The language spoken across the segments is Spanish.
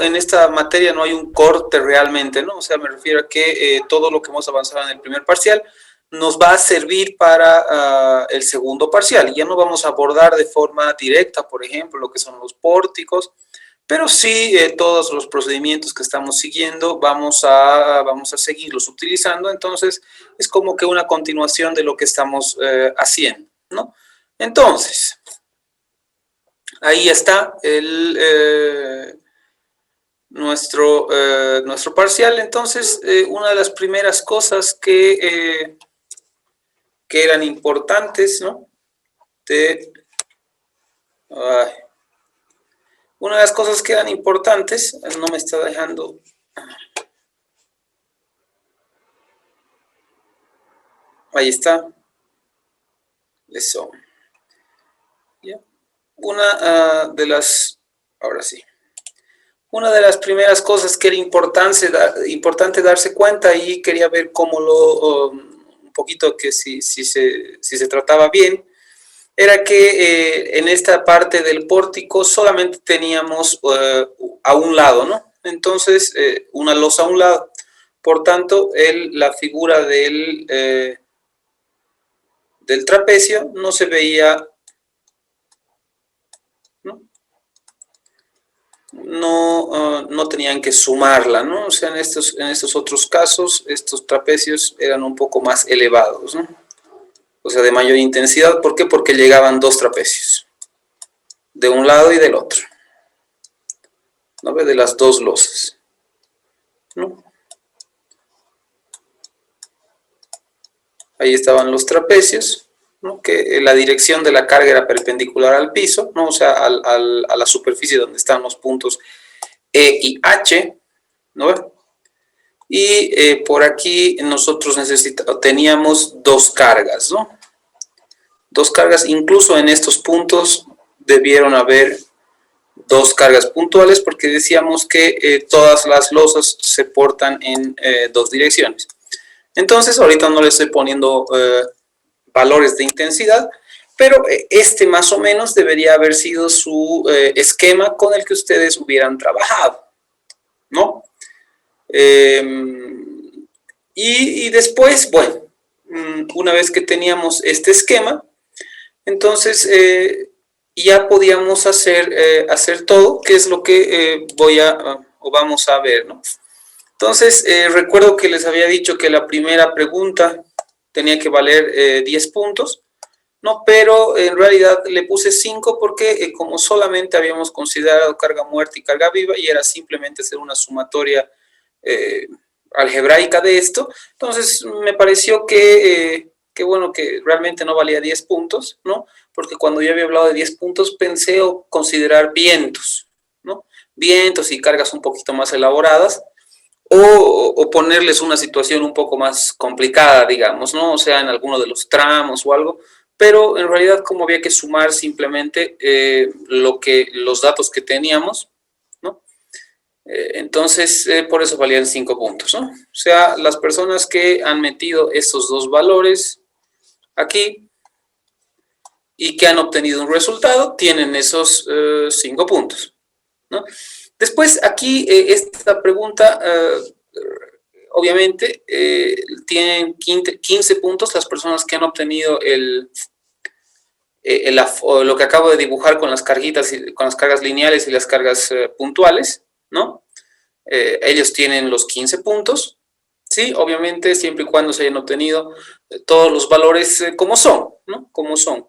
en esta materia no hay un corte realmente, ¿no? O sea, me refiero a que todo lo que hemos avanzado en el primer parcial nos va a servir para el segundo parcial. Ya no vamos a abordar de forma directa, por ejemplo, lo que son los pórticos, pero sí todos los procedimientos que estamos siguiendo vamos a seguirlos utilizando. Entonces, es como que una continuación de lo que estamos haciendo, ¿no? Entonces, ahí está nuestro parcial. Entonces, una de las primeras cosas que eran importantes, ¿no? Una de las cosas que eran importantes, no me está dejando. Ahí está. Eso. ¿Ya? Ahora sí. Una de las primeras cosas que era importante darse cuenta, y quería ver cómo un poquito que si se trataba bien, era que en esta parte del pórtico solamente teníamos a un lado, ¿no? Entonces, una losa a un lado. Por tanto, la figura del trapecio no se veía, ¿no? No tenían que sumarla, ¿no? O sea, en estos otros casos, estos trapecios eran un poco más elevados, ¿no? O sea, de mayor intensidad. ¿Por qué? Porque llegaban dos trapecios, de un lado y del otro, ¿no? De las dos losas, ¿no? Ahí estaban los trapecios, ¿no? Que la dirección de la carga era perpendicular al piso, ¿no? O sea, a la superficie donde están los puntos E y H, ¿no? Y por aquí nosotros teníamos dos cargas, ¿no? Dos cargas, incluso en estos puntos debieron haber dos cargas puntuales, porque decíamos que todas las losas se portan en dos direcciones. Entonces, ahorita no le estoy poniendo valores de intensidad, pero este más o menos debería haber sido su esquema con el que ustedes hubieran trabajado, ¿no? Y después, bueno, una vez que teníamos este esquema, entonces ya podíamos hacer todo, que es lo que vamos a ver, ¿no? Entonces, recuerdo que les había dicho que la primera pregunta tenía que valer 10 puntos, ¿no? Pero en realidad le puse 5 porque como solamente habíamos considerado carga muerta y carga viva, y era simplemente hacer una sumatoria algebraica de esto, entonces me pareció que bueno, que realmente no valía 10 puntos, ¿no? Porque cuando yo había hablado de 10 puntos pensé considerar vientos, ¿no? Vientos y cargas un poquito más elaboradas, o ponerles una situación un poco más complicada, digamos, ¿no? O sea, en alguno de los tramos o algo, pero en realidad como había que sumar simplemente los datos que teníamos, ¿no? Entonces, por eso valían 5 puntos, ¿no? O sea, las personas que han metido estos dos valores aquí y que han obtenido un resultado tienen esos 5 puntos, ¿no? Después, aquí, esta pregunta, obviamente, tienen 15 puntos las personas que han obtenido lo que acabo de dibujar con las carguitas, con las cargas lineales y las cargas puntuales, ¿no? Ellos tienen los 15 puntos, ¿sí? Obviamente, siempre y cuando se hayan obtenido todos los valores como son, ¿no? Como son.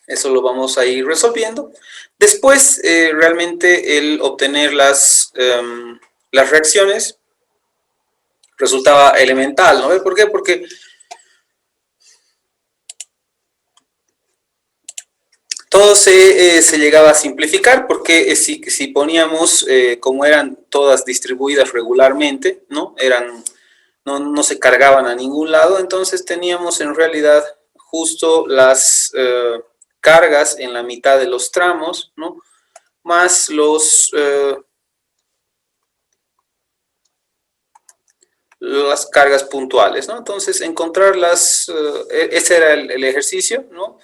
Eso lo vamos a ir resolviendo. Después, realmente, el obtener las reacciones resultaba elemental, ¿no? ¿Por qué? Porque todo se llegaba a simplificar, porque si poníamos, como eran todas distribuidas regularmente, ¿no? No se cargaban a ningún lado, entonces teníamos en realidad justo las cargas en la mitad de los tramos, ¿no? Más las cargas puntuales, ¿no? Entonces, ese era el ejercicio, ¿no?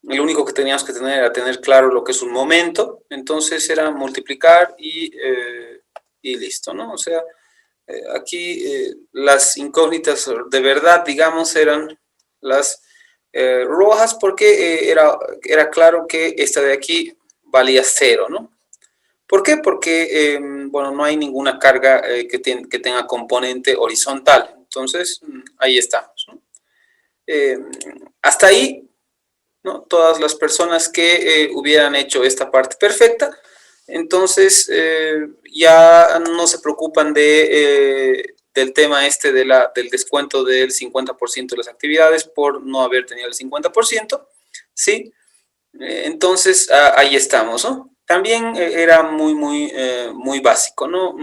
lo único que teníamos que tener era tener claro lo que es un momento, entonces era multiplicar y listo, ¿no? O sea, aquí las incógnitas de verdad, digamos, eran las rojas porque era claro que esta de aquí valía 0, ¿no? ¿Por qué? Porque, bueno, no hay ninguna carga que tenga componente horizontal. Entonces, ahí estamos, ¿no? Hasta ahí, ¿no? Todas las personas que hubieran hecho esta parte perfecta, entonces ya no se preocupan del tema este del descuento del 50% de las actividades por no haber tenido el 50%, ¿sí? Entonces ahí estamos, ¿no? También era muy básico, ¿no?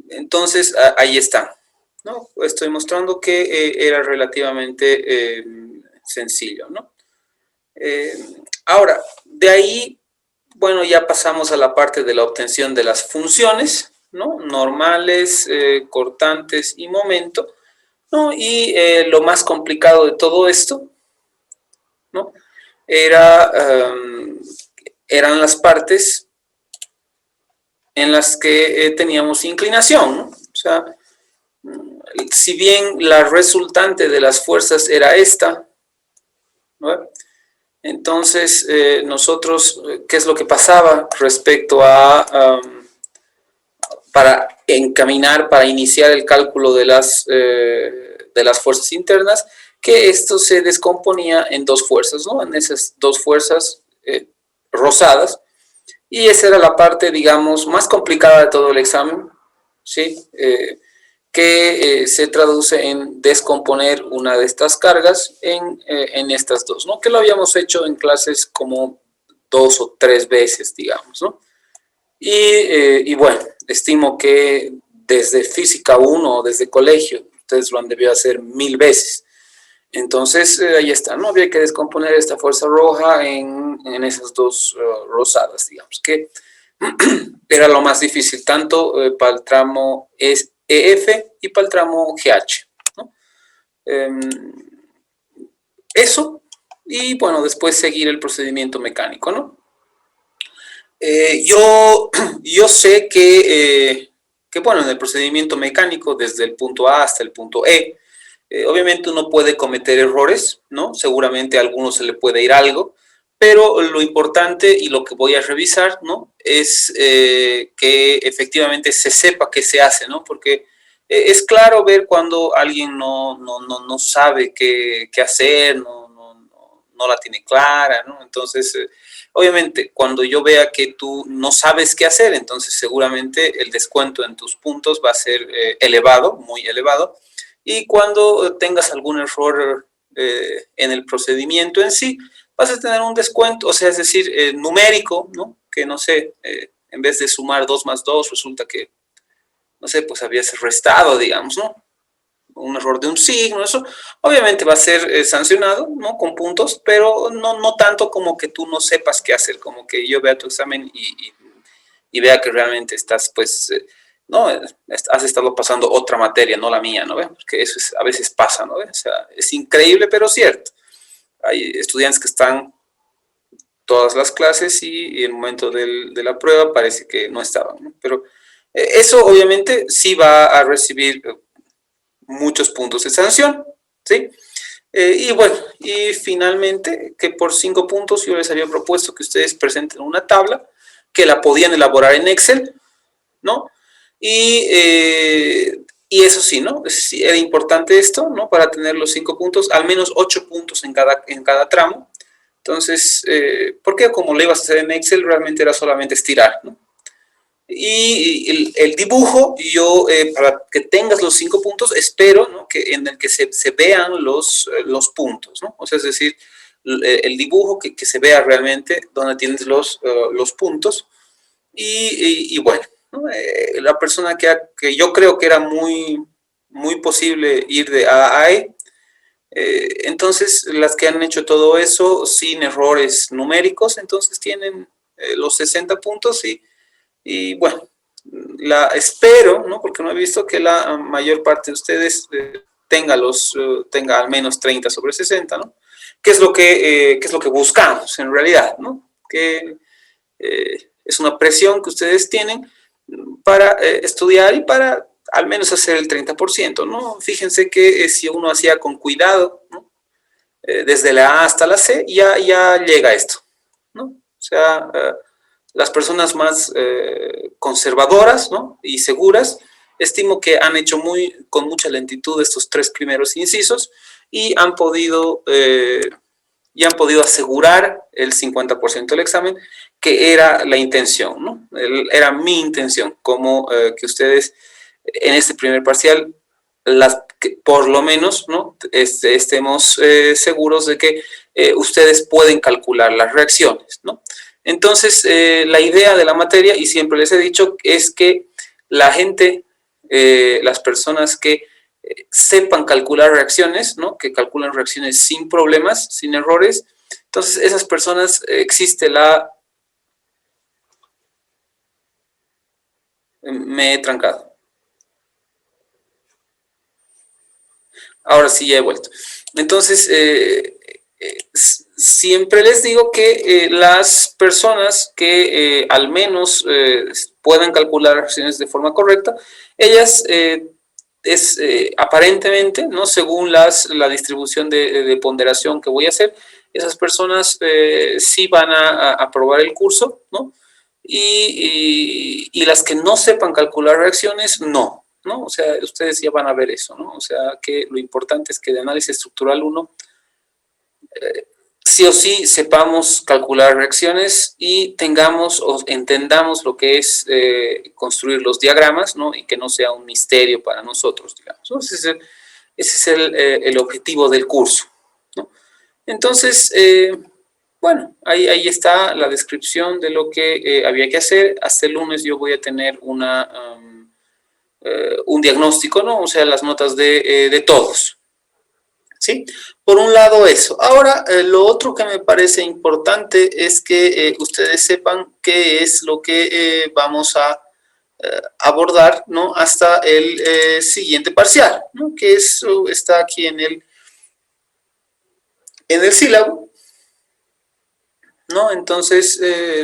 Entonces ahí está, ¿no? Estoy mostrando que era relativamente sencillo, ¿no? Eh, Ahora, de ahí, bueno, ya pasamos a la parte de la obtención de las funciones, ¿no? Normales, cortantes y momento, ¿no? Y lo más complicado de todo esto, ¿no? Era, eran las partes en las que teníamos inclinación, ¿no? O sea, si bien la resultante de las fuerzas era esta, ¿no? Entonces, nosotros, ¿qué es lo que pasaba respecto a, para encaminar, para iniciar el cálculo de las fuerzas internas? Que esto se descomponía en dos fuerzas, ¿no? En esas dos fuerzas rosadas, y esa era la parte, digamos, más complicada de todo el examen, ¿sí? Que se traduce en descomponer una de estas cargas en estas dos, ¿no? Que lo habíamos hecho en clases como 2 o 3 veces, digamos, ¿no? Y bueno, estimo que desde física 1 o desde colegio, ustedes lo han debido hacer 1000 veces. Entonces, ahí está, ¿no? Había que descomponer esta fuerza roja en esas dos rosadas, digamos, que era lo más difícil, tanto para el tramo EF y para el tramo GH, ¿no? Eso, y bueno, después seguir el procedimiento mecánico, ¿no? Yo sé que, bueno, en el procedimiento mecánico, desde el punto A hasta el punto E, obviamente uno puede cometer errores, ¿no? Seguramente a algunos se le puede ir algo, pero lo importante y lo que voy a revisar, ¿no? Es que efectivamente se sepa qué se hace, ¿no? Porque es claro ver cuando alguien no sabe qué hacer, no la tiene clara, ¿no? Entonces, obviamente, cuando yo vea que tú no sabes qué hacer, entonces seguramente el descuento en tus puntos va a ser elevado, muy elevado, y cuando tengas algún error en el procedimiento en sí, vas a tener un descuento, o sea, es decir, numérico, ¿no? Que no sé, en vez de sumar 2 más 2, resulta que, no sé, pues habías restado, digamos, ¿no? Un error de un signo, eso obviamente va a ser sancionado, ¿no? Con puntos, pero no tanto como que tú no sepas qué hacer, como que yo vea tu examen y vea que realmente estás, pues, no, has estado pasando otra materia, no la mía, ¿no? Porque eso a veces pasa, ¿no? O sea, es increíble, pero cierto. Hay estudiantes que están todas las clases y en el momento de la prueba parece que no estaban, ¿no? Pero eso obviamente sí va a recibir muchos puntos de sanción, ¿sí? Y bueno, y finalmente, que por 5 puntos yo les había propuesto que ustedes presenten una tabla que la podían elaborar en Excel, ¿no? Y eso sí, ¿no? Sí, era importante esto, ¿no? Para tener los 5 puntos, al menos 8 puntos en cada tramo. Entonces, porque como lo ibas a hacer en Excel, realmente era solamente estirar, ¿no? Y el dibujo, yo, para que tengas los 5 puntos, espero, ¿no? Que en el que se vean los puntos, ¿no? O sea, es decir, el dibujo que se vea realmente donde tienes los puntos. Y bueno, ¿no? La persona que yo creo que era muy posible ir de A a E, entonces las que han hecho todo eso sin errores numéricos, entonces tienen los 60 puntos y bueno, espero, ¿no? Porque no he visto que la mayor parte de ustedes tenga al menos 30 sobre 60, ¿no? qué es lo que buscamos en realidad, ¿no? Que es una presión que ustedes tienen para estudiar y para al menos hacer el 30%, ¿no? Fíjense que si uno hacía con cuidado, ¿no? Desde la A hasta la C, ya llega esto, ¿no? O sea, las personas más conservadoras, ¿no? Y seguras, estimo que han hecho con mucha lentitud estos 3 primeros incisos y han podido asegurar el 50% del examen, que era la intención, ¿no? Era mi intención, como que ustedes en este primer parcial, por lo menos, ¿no? Estemos seguros de que ustedes pueden calcular las reacciones, ¿no? Entonces, la idea de la materia, y siempre les he dicho, es que la gente, las personas que sepan calcular reacciones, ¿no? Que calculan reacciones sin problemas, sin errores. Entonces, esas personas existe Me he trancado. Ahora sí ya he vuelto. Entonces, siempre les digo que las personas que al menos puedan calcular reacciones de forma correcta, ellas aparentemente, ¿no? Según la distribución de ponderación que voy a hacer, esas personas sí van a aprobar el curso, ¿no? Y las que no sepan calcular reacciones, no, ¿no? O sea, ustedes ya van a ver eso, ¿no? O sea, que lo importante es que de análisis estructural 1, sí o sí sepamos calcular reacciones y tengamos o entendamos lo que es construir los diagramas, ¿no? Y que no sea un misterio para nosotros, digamos, ¿no? Ese es el objetivo del curso, ¿no? Entonces, bueno, ahí está la descripción de lo que había que hacer. Hasta el lunes yo voy a tener un diagnóstico, ¿no? O sea, las notas de todos, ¿sí? Por un lado eso. Ahora, lo otro que me parece importante es que ustedes sepan qué es lo que vamos a abordar, ¿no? Hasta el siguiente parcial, ¿no? Que eso está aquí en el sílabo, ¿no? Entonces,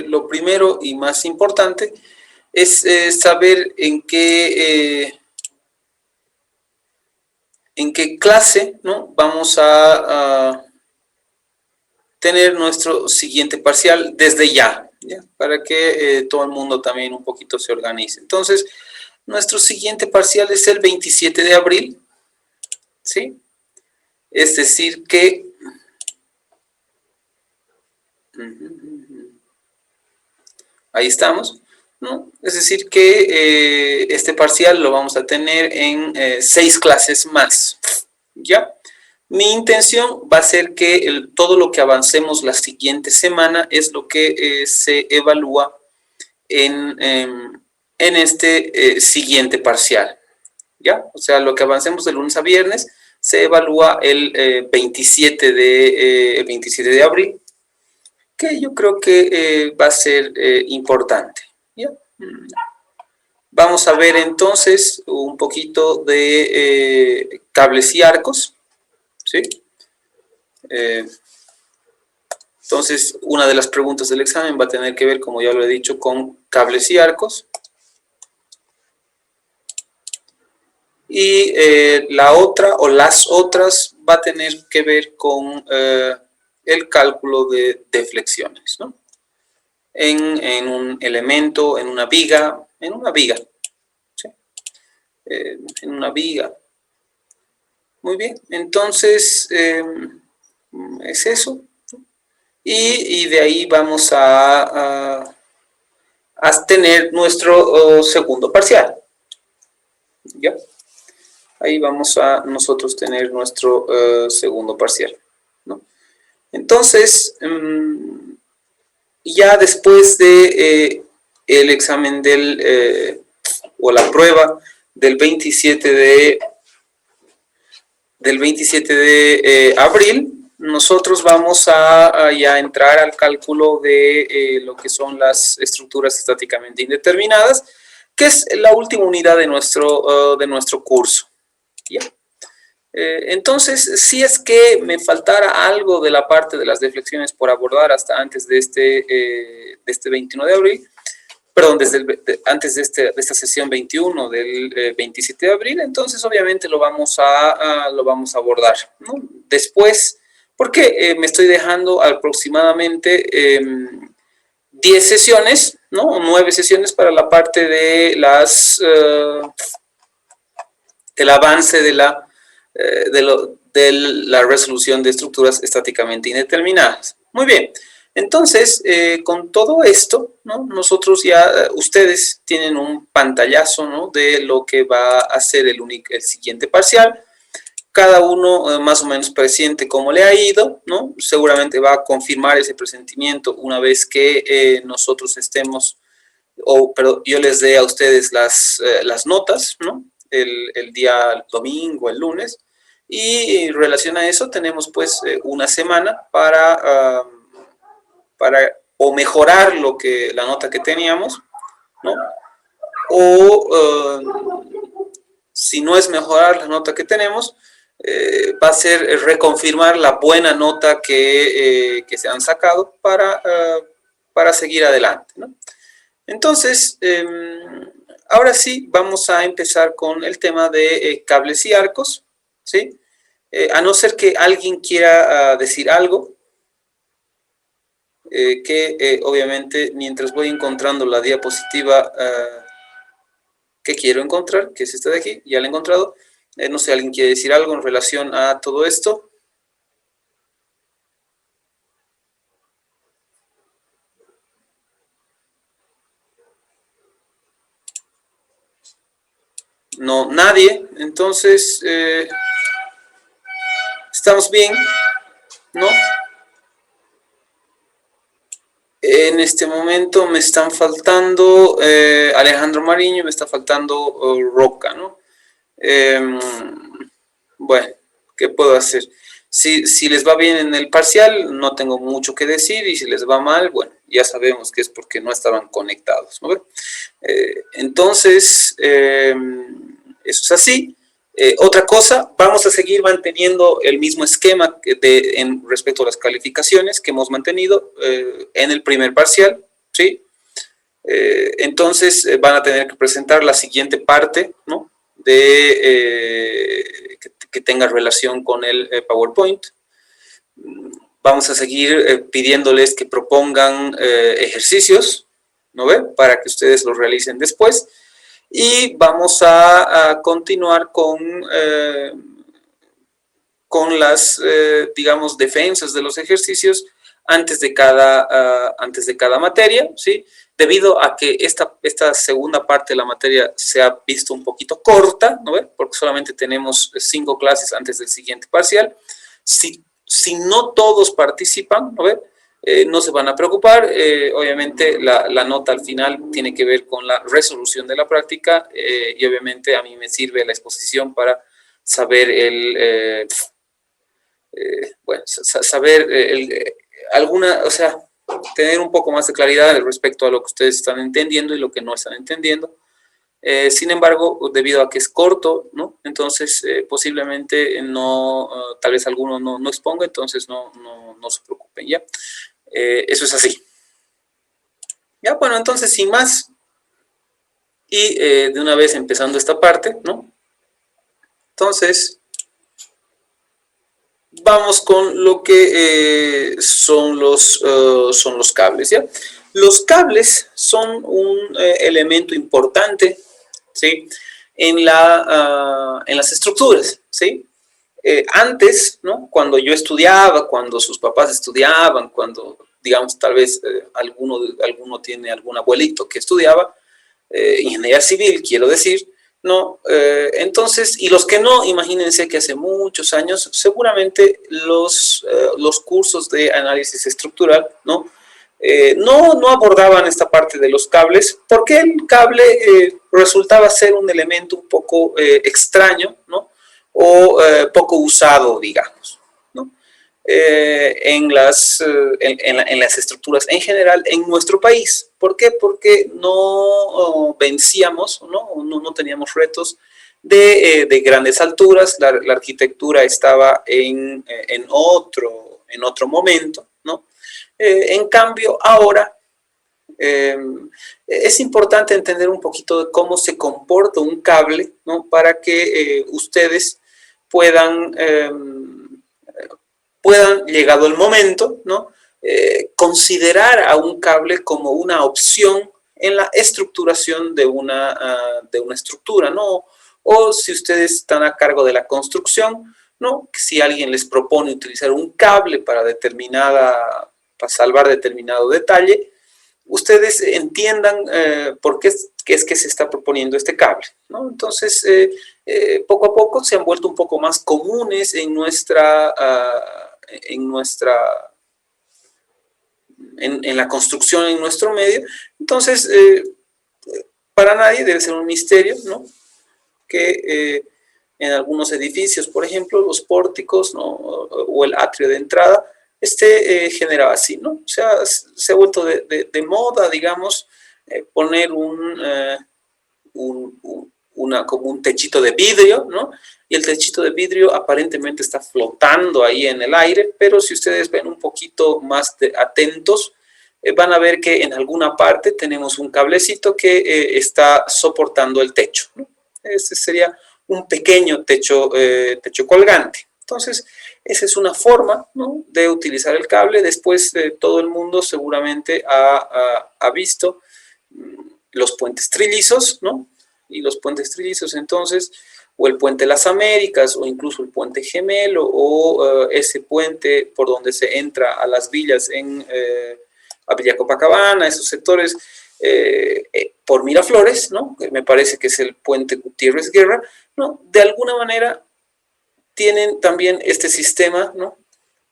lo primero y más importante es saber en qué clase, ¿no? Vamos a tener nuestro siguiente parcial desde ya, ¿ya? Para que todo el mundo también un poquito se organice. Entonces, nuestro siguiente parcial es el 27 de abril, ¿sí? Es decir que... ahí estamos, ¿no? Es decir que este parcial lo vamos a tener en 6 clases más, ¿ya? Mi intención va a ser que todo lo que avancemos la siguiente semana es lo que se evalúa en este siguiente parcial, ¿ya? O sea, lo que avancemos de lunes a viernes se evalúa el 27 de abril, que yo creo que va a ser importante, ¿ya? Vamos a ver entonces un poquito de cables y arcos, ¿sí? Entonces, una de las preguntas del examen va a tener que ver, como ya lo he dicho, con cables y arcos. Y la otra o las otras va a tener que ver con el cálculo de deflexiones, ¿no? En un elemento, en una viga, ¿sí? En una viga. Muy bien, entonces es eso. Y de ahí vamos a tener nuestro segundo parcial, ¿ya? Ahí vamos a nosotros tener nuestro segundo parcial, ¿no? Entonces, ya después de el examen o la prueba del 27 de abril, nosotros vamos a ya entrar al cálculo de lo que son las estructuras estáticamente indeterminadas, que es la última unidad de nuestro curso, ¿ya? Entonces, si es que me faltara algo de la parte de las deflexiones por abordar hasta antes de este 21 de abril, perdón, antes de esta sesión 21 del 27 de abril, entonces obviamente lo vamos a abordar, ¿no? Después, porque me estoy dejando aproximadamente 10 sesiones, ¿no? O 9 sesiones para la parte de del avance de la resolución de estructuras estáticamente indeterminadas. Muy bien. Entonces, con todo esto, ¿no? Nosotros ya, ustedes tienen un pantallazo, ¿no? De lo que va a ser el siguiente parcial. Cada uno más o menos presiente cómo le ha ido, ¿no? Seguramente va a confirmar ese presentimiento una vez que nosotros estemos, pero yo les dé a ustedes las notas, ¿no? El día domingo, el lunes. Y en relación a eso tenemos pues una semana para o mejorar la nota que teníamos, ¿no? O si no es mejorar la nota que tenemos, va a ser reconfirmar la buena nota que se han sacado para seguir adelante, ¿no? Entonces, ahora sí vamos a empezar con el tema de cables y arcos, ¿sí? A no ser que alguien quiera decir algo, que obviamente mientras voy encontrando la diapositiva que quiero encontrar, que es esta de aquí, ya la he encontrado. No sé, ¿alguien quiere decir algo en relación a todo esto? No, nadie. Entonces, estamos bien, ¿no? En este momento me están faltando Alejandro Mariño, me está faltando Roca, ¿no? Bueno, ¿qué puedo hacer? Si les va bien en el parcial, no tengo mucho que decir, y si les va mal, bueno, ya sabemos que es porque no estaban conectados, ¿no? Entonces, eso es así. Otra cosa, vamos a seguir manteniendo el mismo esquema respecto a las calificaciones que hemos mantenido en el primer parcial, ¿sí? Entonces, van a tener que presentar la siguiente parte, ¿no? Que tenga relación con el PowerPoint. Vamos a seguir pidiéndoles que propongan ejercicios, ¿no ve? Para que ustedes los realicen después. Y vamos a continuar con las, digamos, defensas de los ejercicios antes de cada materia, ¿sí? Debido a que esta segunda parte de la materia se ha visto un poquito corta, ¿no ve? Porque solamente tenemos 5 clases antes del siguiente parcial. Si no todos participan, ¿no ve? No se van a preocupar, obviamente la nota al final tiene que ver con la resolución de la práctica, y obviamente a mí me sirve la exposición para saber bueno, saber o sea, tener un poco más de claridad respecto a lo que ustedes están entendiendo y lo que no están entendiendo. Sin embargo, debido a que es corto, ¿no? Entonces posiblemente tal vez alguno no exponga, entonces no se preocupen, ¿ya? Eso es así. Ya, bueno, entonces sin más, y de una vez empezando esta parte, ¿no? Entonces, vamos con lo que son los cables, ¿ya? Los cables son un elemento importante, ¿sí? En las estructuras, ¿sí? Antes, ¿no? Cuando yo estudiaba, cuando sus papás estudiaban, cuando, digamos, tal vez alguno tiene algún abuelito que estudiaba, ingeniería civil, quiero decir, ¿no? Entonces, y los que no, imagínense que hace muchos años, seguramente los cursos de análisis estructural, ¿no? No abordaban esta parte de los cables, porque el cable resultaba ser un elemento un poco extraño, ¿no? O poco usado, digamos, ¿no? En las estructuras en general en nuestro país. ¿Por qué? Porque no vencíamos, no teníamos retos de grandes alturas. La arquitectura estaba en otro momento, ¿no? En cambio, ahora es importante entender un poquito de cómo se comporta un cable, ¿no? Para que ustedes puedan, llegado el momento, ¿no? Considerar a un cable como una opción en la estructuración de una estructura, ¿no? O si ustedes están a cargo de la construcción, ¿no? Si alguien les propone utilizar un cable para salvar determinado detalle, ustedes entiendan por qué es que se está proponiendo este cable, ¿no? Entonces, poco a poco se han vuelto un poco más comunes en la construcción en nuestro medio. Entonces, para nadie debe ser un misterio, ¿no? Que en algunos edificios, por ejemplo, los pórticos, ¿no? O el atrio de entrada, generado así, ¿no? O sea, se ha vuelto de moda, digamos, poner como un techito de vidrio, ¿no? Y el techito de vidrio aparentemente está flotando ahí en el aire, pero si ustedes ven un poquito más atentos, van a ver que en alguna parte tenemos un cablecito que está soportando el techo, ¿no? Este sería un pequeño techo colgante. Entonces, esa es una forma, ¿no? De utilizar el cable. Después, todo el mundo seguramente ha visto los puentes trillizos, ¿no? Y los puentes trillizos, entonces, o el puente de las Américas, o incluso el puente gemelo, o ese puente por donde se entra a las villas a Villa Copacabana, esos sectores, por Miraflores, ¿no? Que me parece que es el puente Gutiérrez Guerra, ¿no? De alguna manera tienen también este sistema, ¿no?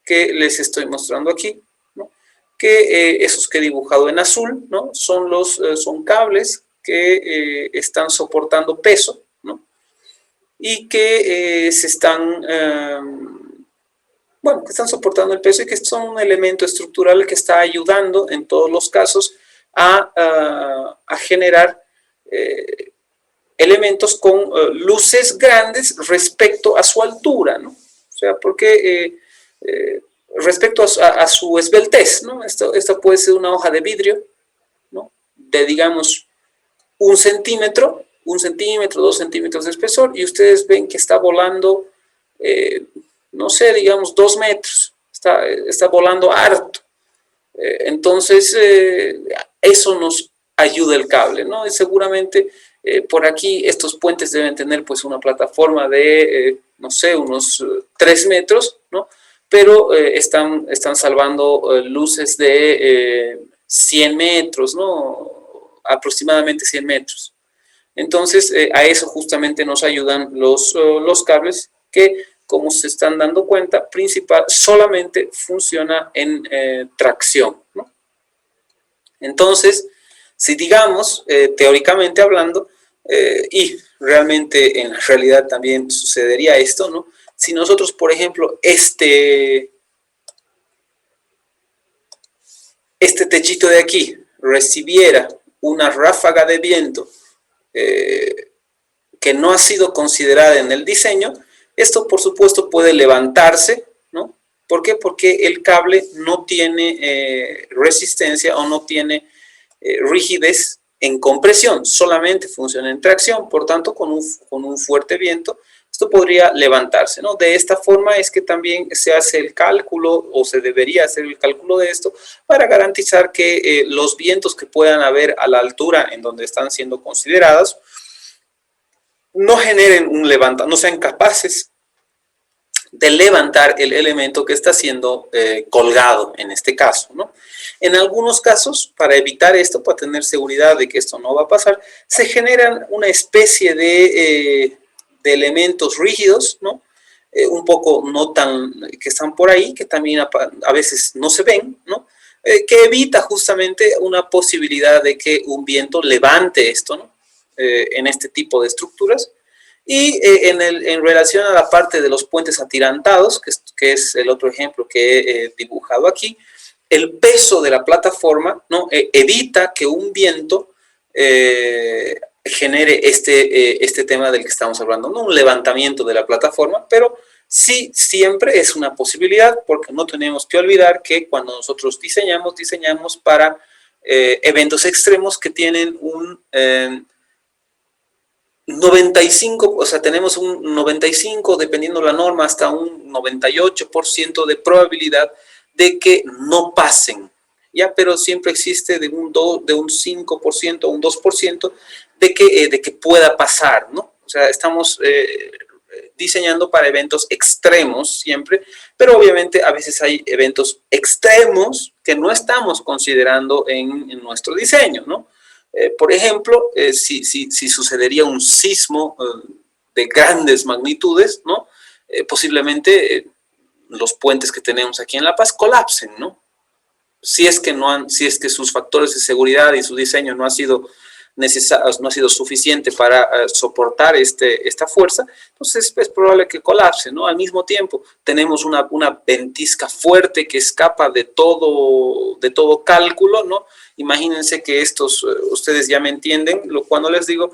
Que les estoy mostrando aquí, ¿no? Que esos que he dibujado en azul, ¿no? Son cables que están soportando peso, ¿no? Y que que están soportando el peso y que son un elemento estructural que está ayudando en todos los casos a generar elementos con luces grandes respecto a su altura, ¿no? O sea, porque respecto a su esbeltez, ¿no? Esto puede ser una hoja de vidrio, ¿no? De, digamos, 1 centímetro, 2 centímetros de espesor, y ustedes ven que está volando, no sé, digamos 2 metros, está volando harto. Entonces, eso nos ayuda el cable, ¿no? Y seguramente por aquí estos puentes deben tener pues una plataforma de, no sé, unos 3 metros, ¿no? Pero están salvando luces de 100 metros, ¿no? Aproximadamente 100 metros. Entonces, a eso justamente nos ayudan los cables que, como se están dando cuenta, solamente funciona en tracción, ¿no? Entonces, si digamos, teóricamente hablando, y realmente en la realidad también sucedería esto, ¿no? Si nosotros, por ejemplo, este techito de aquí recibiera una ráfaga de viento que no ha sido considerada en el diseño, esto por supuesto puede levantarse, ¿no? ¿Por qué? Porque el cable no tiene resistencia o no tiene rigidez en compresión, solamente funciona en tracción, por tanto con un fuerte viento esto podría levantarse, ¿no? De esta forma es que también se hace el cálculo, o se debería hacer el cálculo de esto, para garantizar que los vientos que puedan haber a la altura en donde están siendo considerados no generen un levantamiento, no sean capaces de levantar el elemento que está siendo colgado en este caso, ¿no? En algunos casos, para evitar esto, para tener seguridad de que esto no va a pasar, se generan una especie de elementos rígidos, ¿no? Un poco no tan, que están por ahí, que también a veces no se ven, ¿no? Que evita justamente una posibilidad de que un viento levante esto, ¿no? En este tipo de estructuras. Y en relación a la parte de los puentes atirantados, que es el otro ejemplo que he dibujado aquí, el peso de la plataforma, ¿no? Evita que un viento genere este tema del que estamos hablando, no un levantamiento de la plataforma, pero sí siempre es una posibilidad, porque no tenemos que olvidar que cuando nosotros diseñamos para eventos extremos que tienen un 95, o sea, tenemos un 95, dependiendo de la norma, hasta un 98% de probabilidad de que no pasen, ¿ya? Pero siempre existe de un 5%, un 2% de que pueda pasar, ¿no? O sea, estamos diseñando para eventos extremos siempre, pero obviamente a veces hay eventos extremos que no estamos considerando en nuestro diseño, ¿no? Por ejemplo, si sucedería un sismo de grandes magnitudes, ¿no? Posiblemente los puentes que tenemos aquí en La Paz colapsen, ¿no? Si es que sus factores de seguridad y su diseño no ha sido no ha sido suficiente para soportar esta fuerza, entonces es probable que colapse, ¿no? Al mismo tiempo, tenemos una ventisca fuerte que escapa de todo cálculo, ¿no? Imagínense que ustedes ya me entienden cuando les digo,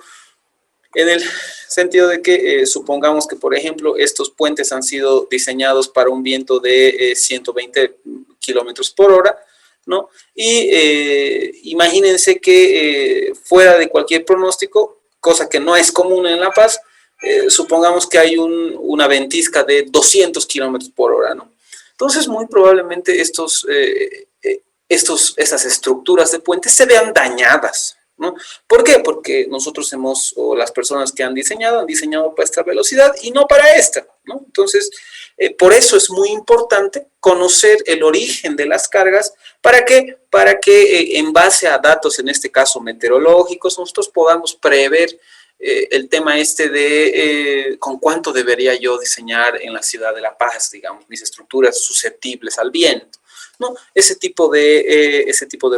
en el sentido de que supongamos que, por ejemplo, estos puentes han sido diseñados para un viento de 120 kilómetros por hora, ¿no? Y imagínense que fuera de cualquier pronóstico, cosa que no es común en La Paz, supongamos que hay una ventisca de 200 kilómetros por hora, ¿no? Entonces, muy probablemente esas estructuras de puentes se vean dañadas, ¿no? ¿Por qué? Porque nosotros o las personas que han diseñado para esta velocidad y no para esta, ¿no? Entonces, por eso es muy importante conocer el origen de las cargas. ¿Para qué? Para que en base a datos, en este caso meteorológicos, nosotros podamos prever el tema de con cuánto debería yo diseñar en la ciudad de La Paz, digamos, mis estructuras susceptibles al viento, ¿no? Ese tipo de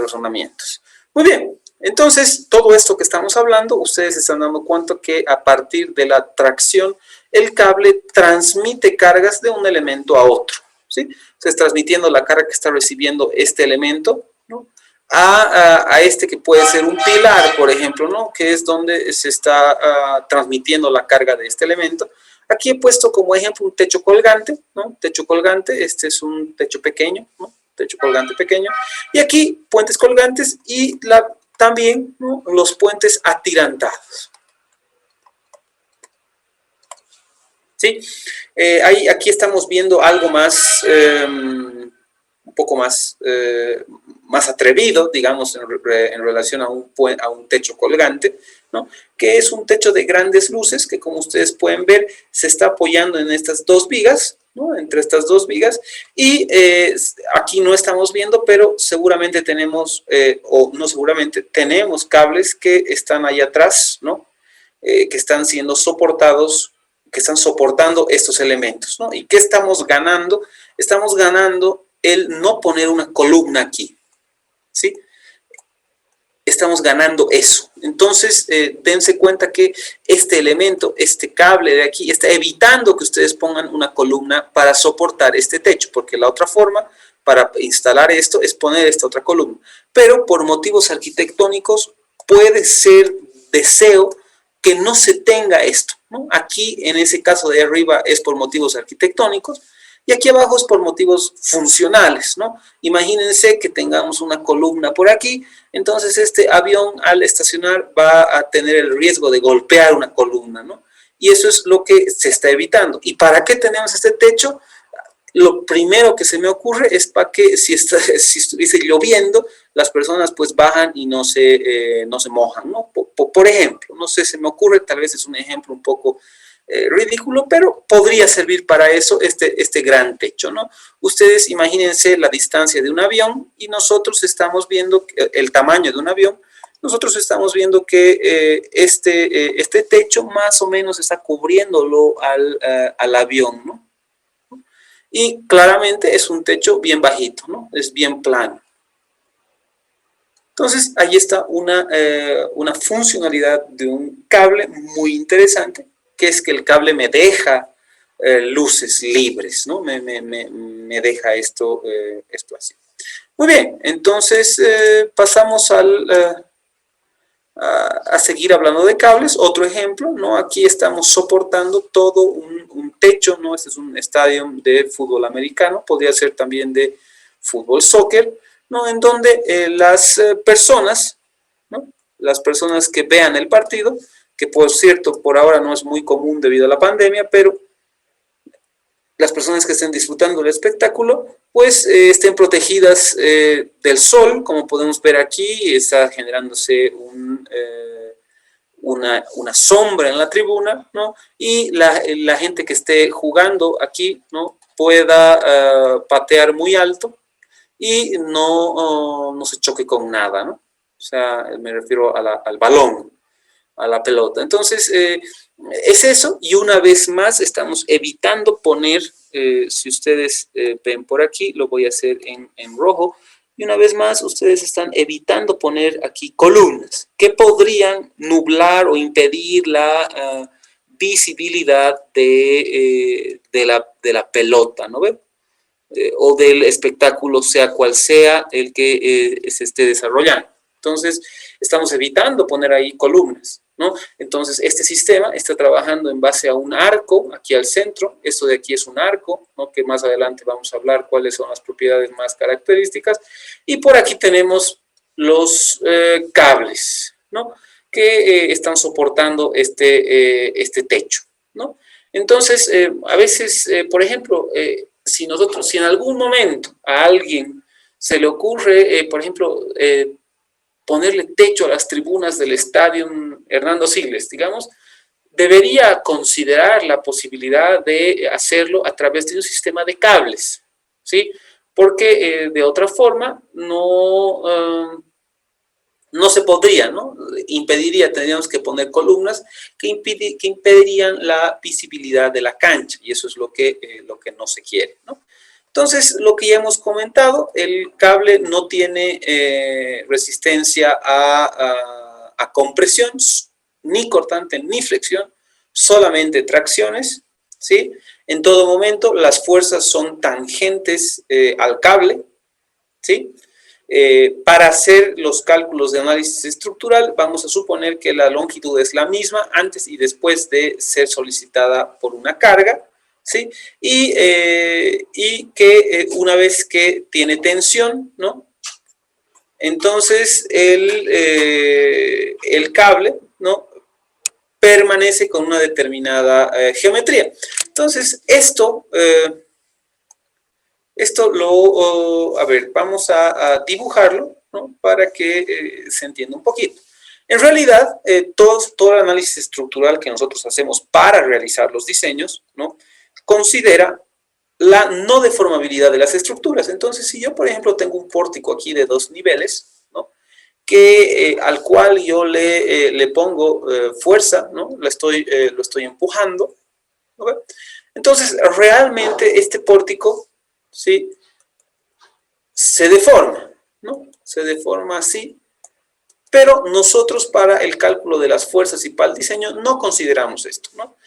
razonamientos. Muy bien. Entonces, todo esto que estamos hablando, ustedes se están dando cuenta que a partir de la tracción, el cable transmite cargas de un elemento a otro, ¿sí? O sea, es transmitiendo la carga que está recibiendo este elemento, ¿no? A este que puede ser un pilar, por ejemplo, ¿no? Que es donde se está transmitiendo la carga de este elemento. Aquí he puesto como ejemplo un techo colgante, ¿no? Techo colgante, este es un techo pequeño, ¿no? Techo colgante pequeño. Y aquí puentes colgantes y también, ¿no?, los puentes atirantados. ¿Sí? Aquí estamos viendo algo más, un poco más atrevido, digamos, en relación a un techo colgante, ¿no? Que es un techo de grandes luces que, como ustedes pueden ver, se está apoyando en estas dos vigas, ¿no? Entre estas dos vigas, y aquí no estamos viendo, pero seguramente tenemos, o no seguramente, tenemos cables que están ahí atrás, ¿no? Que están siendo soportados, que están soportando estos elementos, ¿no? ¿Y qué estamos ganando? Estamos ganando el no poner una columna aquí, ¿sí? Estamos ganando eso. Entonces, dense cuenta que este elemento, este cable de aquí, está evitando que ustedes pongan una columna para soportar este techo, porque la otra forma para instalar esto es poner esta otra columna. Pero por motivos arquitectónicos puede ser deseo que no se tenga esto, ¿no? Aquí, en ese caso de arriba, es por motivos arquitectónicos, y aquí abajo es por motivos funcionales, ¿no? Imagínense que tengamos una columna por aquí, entonces este avión al estacionar va a tener el riesgo de golpear una columna, ¿no? Y eso es lo que se está evitando. ¿Y para qué tenemos este techo? Lo primero que se me ocurre es para que si estuviese lloviendo, las personas pues bajan y no se mojan, ¿no? Por ejemplo, no sé, se me ocurre, tal vez es un ejemplo un poco ridículo, pero podría servir para eso este gran techo, ¿no? Ustedes imagínense la distancia de un avión y nosotros estamos viendo el tamaño de un avión. Nosotros estamos viendo que este techo más o menos está cubriéndolo al avión, ¿no? Y claramente es un techo bien bajito, ¿no? Es bien plano. Entonces, ahí está una funcionalidad de un cable muy interesante, que es que el cable me deja luces libres, ¿no? Me deja esto así. Muy bien, entonces pasamos a seguir hablando de cables. Otro ejemplo, ¿no? Aquí estamos soportando todo un techo, ¿no? Este es un estadio de fútbol americano, podría ser también de fútbol soccer, ¿no? En donde las personas, ¿no? Las personas que vean el partido, que por cierto por ahora no es muy común debido a la pandemia, pero las personas que estén disfrutando del espectáculo, pues estén protegidas del sol, como podemos ver aquí, está generándose una sombra en la tribuna, ¿no? Y la gente que esté jugando aquí, ¿no? Pueda patear muy alto y no se choque con nada, ¿no? O sea, me refiero al balón, a la pelota. Entonces, es eso, y una vez más estamos evitando poner, si ustedes ven por aquí, lo voy a hacer en rojo, y una vez más ustedes están evitando poner aquí columnas que podrían nublar o impedir la visibilidad de la pelota, ¿no ven? O del espectáculo, sea cual sea el que se esté desarrollando. Entonces, estamos evitando poner ahí columnas, ¿no? Entonces, este sistema está trabajando en base a un arco aquí al centro. Esto de aquí es un arco, ¿no? Que más adelante vamos a hablar cuáles son las propiedades más características. Y por aquí tenemos los cables, ¿no? Que están soportando este techo, ¿no? Entonces, a veces, por ejemplo, si en algún momento a alguien se le ocurre, por ejemplo, ponerle techo a las tribunas del estadio Hernando Siles, digamos, debería considerar la posibilidad de hacerlo a través de un sistema de cables, ¿sí? Porque de otra forma no se podría, ¿no? Impediría, tendríamos que poner columnas que impedirían la visibilidad de la cancha, y eso es lo que no se quiere, ¿no? Entonces, lo que ya hemos comentado, el cable no tiene resistencia a compresión, ni cortante, ni flexión, solamente tracciones, ¿sí? En todo momento, las fuerzas son tangentes al cable, ¿sí? Para hacer los cálculos de análisis estructural, vamos a suponer que la longitud es la misma antes y después de ser solicitada por una carga, ¿sí? Y que una vez que tiene tensión, ¿no? Entonces el cable, ¿no? Permanece con una determinada geometría. Entonces, esto a ver, vamos a dibujarlo, ¿no? Para que se entienda un poquito. En realidad, todo el análisis estructural que nosotros hacemos para realizar los diseños, ¿no? Considera la no deformabilidad de las estructuras. Entonces, si yo, por ejemplo, tengo un pórtico aquí de 2 niveles, ¿no? Al cual yo le pongo fuerza, ¿no? Lo estoy empujando, ¿no? Entonces, realmente este pórtico, ¿sí? Se deforma, ¿no? Se deforma así, pero nosotros para el cálculo de las fuerzas y para el diseño no consideramos esto, ¿no?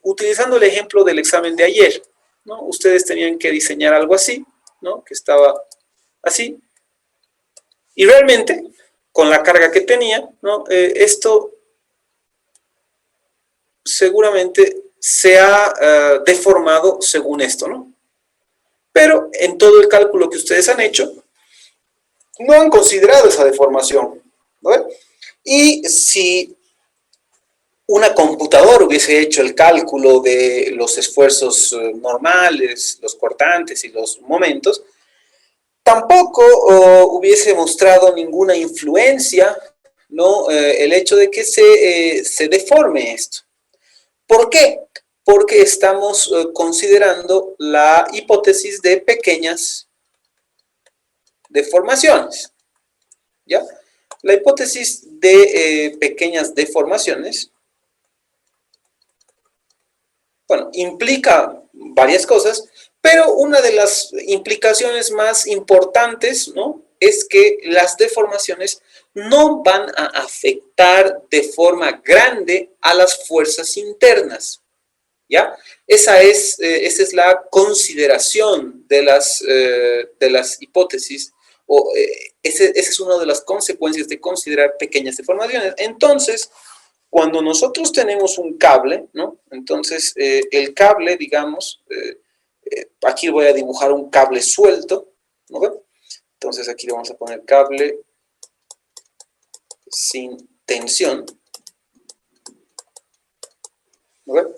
Utilizando el ejemplo del examen de ayer, ¿no? Ustedes tenían que diseñar algo así, ¿no? Que estaba así, y realmente, con la carga que tenía, ¿no? Esto seguramente se ha deformado según esto, ¿no? Pero en todo el cálculo que ustedes han hecho, no han considerado esa deformación, ¿no? Y si una computadora hubiese hecho el cálculo de los esfuerzos normales, los cortantes y los momentos, tampoco hubiese mostrado ninguna influencia, ¿no? El hecho de que se deforme esto. ¿Por qué? Porque estamos considerando la hipótesis de pequeñas deformaciones, ¿ya? La hipótesis de pequeñas deformaciones, bueno, implica varias cosas, pero una de las implicaciones más importantes, ¿no? Es que las deformaciones no van a afectar de forma grande a las fuerzas internas, ¿ya? Esa es la consideración de las hipótesis, o esa es una de las consecuencias de considerar pequeñas deformaciones. Entonces, cuando nosotros tenemos un cable, ¿no? Entonces, el cable, digamos, aquí voy a dibujar un cable suelto, ¿no? Entonces, aquí le vamos a poner cable sin tensión, ¿no?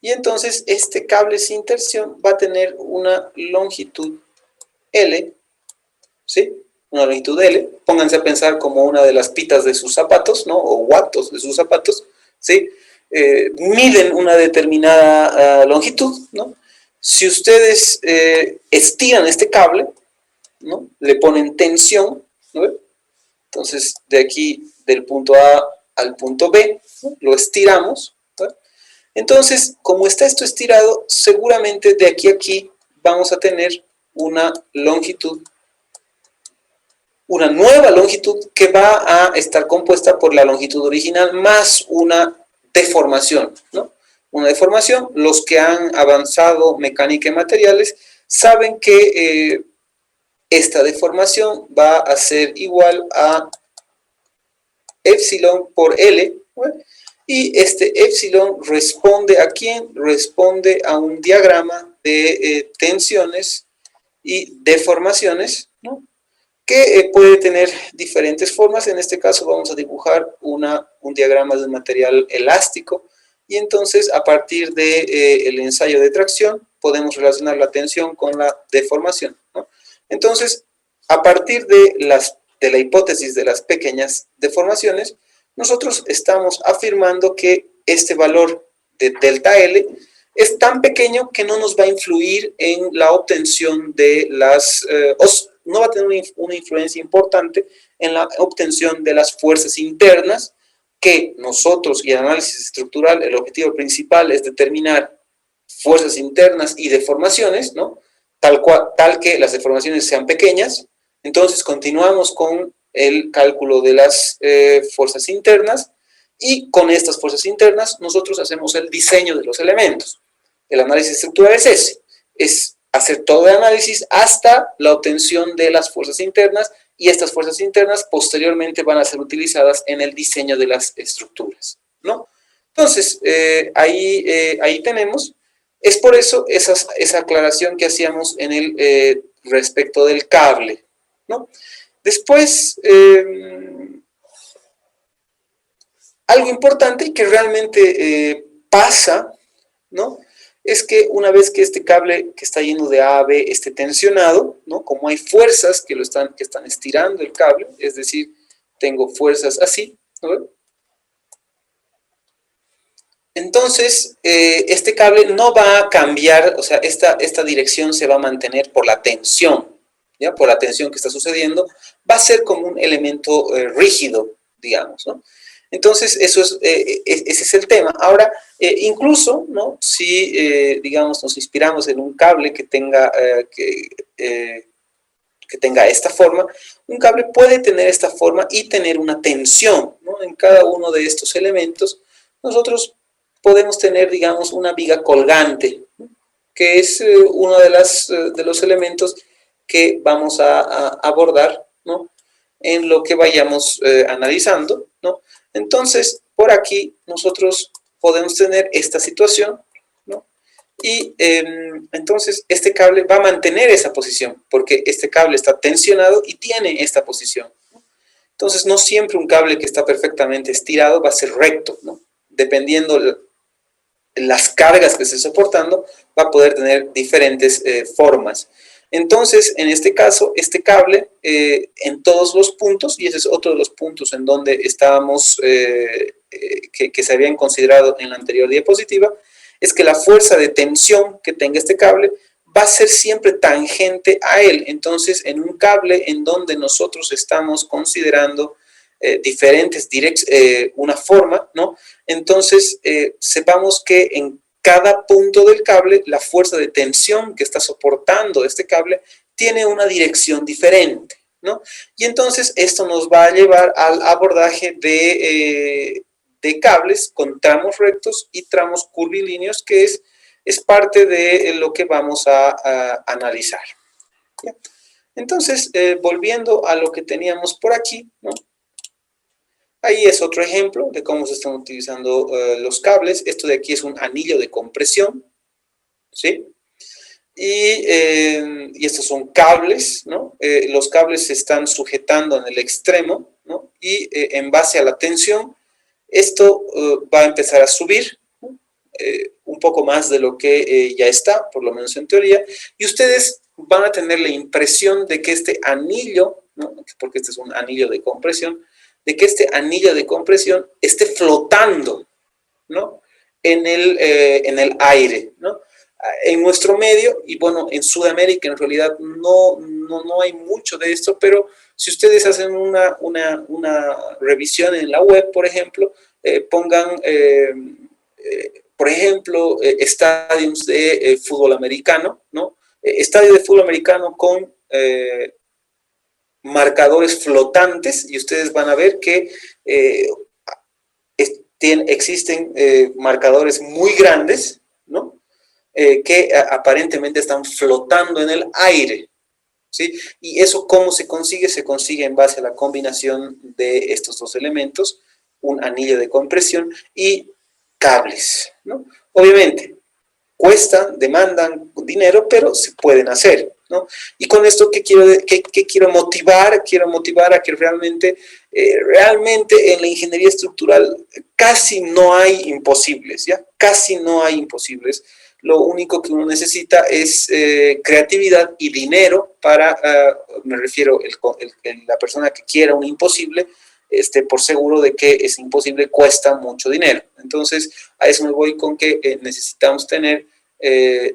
Y entonces, este cable sin tensión va a tener una longitud L, ¿sí? Una longitud L, pónganse a pensar como una de las pitas de sus zapatos, ¿no? O guatos de sus zapatos, ¿sí? Miden una determinada longitud, ¿no? Si ustedes estiran este cable, ¿no? Le ponen tensión, ¿no? Entonces, de aquí, del punto A al punto B, ¿no? Lo estiramos, ¿no? Entonces, como está esto estirado, seguramente de aquí a aquí vamos a tener una longitud, una nueva longitud que va a estar compuesta por la longitud original más una deformación, ¿no? Una deformación, los que han avanzado mecánica y materiales saben que esta deformación va a ser igual a epsilon por L, ¿no? Y este epsilon responde a ¿quién? Responde a un diagrama de tensiones y deformaciones, ¿no? Que puede tener diferentes formas. En este caso vamos a dibujar un diagrama de un material elástico y entonces a partir del ensayo de tracción podemos relacionar la tensión con la deformación, ¿no? Entonces, a partir de la hipótesis de las pequeñas deformaciones, nosotros estamos afirmando que este valor de delta L es tan pequeño que no nos va a influir en la obtención de las, no va a tener una influencia importante en la obtención de las fuerzas internas, que nosotros y el análisis estructural, el objetivo principal es determinar fuerzas internas y deformaciones, ¿no? Tal que las deformaciones sean pequeñas. Entonces continuamos con el cálculo de las fuerzas internas y con estas fuerzas internas nosotros hacemos el diseño de los elementos. El análisis estructural es ese, es hacer todo el análisis hasta la obtención de las fuerzas internas y estas fuerzas internas posteriormente van a ser utilizadas en el diseño de las estructuras, ¿no? Entonces, ahí tenemos, es por eso esa aclaración que hacíamos en el respecto del cable, ¿no? Después, algo importante y que realmente pasa, ¿no? Es que una vez que este cable que está yendo de A a B esté tensionado, ¿no? Como hay fuerzas que están estirando el cable, es decir, tengo fuerzas así, ¿no? Entonces, este cable no va a cambiar, o sea, esta dirección se va a mantener por la tensión, ¿ya? Por la tensión que está sucediendo, va a ser como un elemento rígido, digamos, ¿no? Entonces, ese es el tema. Ahora, incluso, ¿no? Si, digamos, nos inspiramos en un cable que tenga esta forma, un cable puede tener esta forma y tener una tensión, ¿no? En cada uno de estos elementos, nosotros podemos tener, digamos, una viga colgante, ¿no? Que es uno de los elementos que vamos a abordar, ¿no? En lo que vayamos analizando, ¿no? Entonces, por aquí nosotros podemos tener esta situación, ¿no? Y entonces este cable va a mantener esa posición, porque este cable está tensionado y tiene esta posición, ¿no? Entonces, no siempre un cable que está perfectamente estirado va a ser recto, ¿no? Dependiendo las cargas que esté soportando, va a poder tener diferentes formas. Entonces, en este caso, este cable en todos los puntos, y ese es otro de los puntos en donde estábamos, que se habían considerado en la anterior diapositiva, es que la fuerza de tensión que tenga este cable va a ser siempre tangente a él. Entonces, en un cable en donde nosotros estamos considerando diferentes una forma, ¿no? Entonces, sepamos que en cada punto del cable, la fuerza de tensión que está soportando este cable tiene una dirección diferente, ¿no? Y entonces esto nos va a llevar al abordaje de cables con tramos rectos y tramos curvilíneos, que es parte de lo que vamos a analizar, ¿ya? Entonces, volviendo a lo que teníamos por aquí, ¿no? Ahí es otro ejemplo de cómo se están utilizando los cables. Esto de aquí es un anillo de compresión, ¿sí? Y estos son cables, ¿no? Los cables se están sujetando en el extremo, ¿no? Y en base a la tensión, esto va a empezar a subir, ¿no? Un poco más de lo que ya está, por lo menos en teoría, y ustedes van a tener la impresión de que este anillo, ¿no? Porque este es un anillo de compresión, de que este anillo de compresión esté flotando, ¿no? En el aire, ¿no? En nuestro medio, y bueno, en Sudamérica en realidad no hay mucho de esto, pero si ustedes hacen una revisión en la web, por ejemplo, pongan, por ejemplo, estadios de fútbol americano, ¿no? Estadio de fútbol americano con marcadores flotantes, y ustedes van a ver que existen marcadores muy grandes, ¿no? Que aparentemente están flotando en el aire, ¿sí? Y eso, ¿cómo se consigue? Se consigue en base a la combinación de estos dos elementos, un anillo de compresión y cables, ¿no? Obviamente, cuestan, demandan dinero, pero se pueden hacer, ¿no? Y con esto, ¿qué quiero motivar? Quiero motivar a que realmente en la ingeniería estructural casi no hay imposibles, ¿ya? Casi no hay imposibles. Lo único que uno necesita es creatividad y dinero para, me refiero, la persona que quiera un imposible, por seguro de que ese imposible cuesta mucho dinero. Entonces, a eso me voy con que necesitamos tener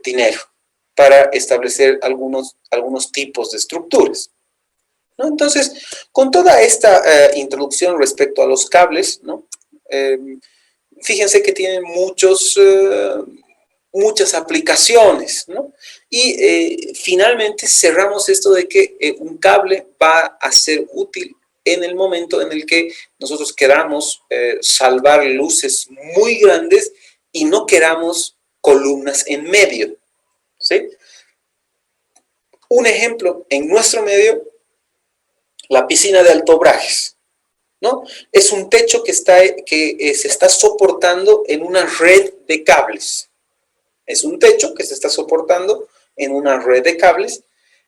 dinero para establecer algunos tipos de estructuras, ¿no? Entonces, con toda esta introducción respecto a los cables, ¿no? Fíjense que tienen muchas aplicaciones, ¿no? Y finalmente cerramos esto de que un cable va a ser útil en el momento en el que nosotros queramos salvar luces muy grandes y no queramos columnas en medio, ¿sí? Un ejemplo, en nuestro medio, la piscina de Alto Brajes, ¿no? Es un techo que se está soportando en una red de cables. Es un techo que se está soportando en una red de cables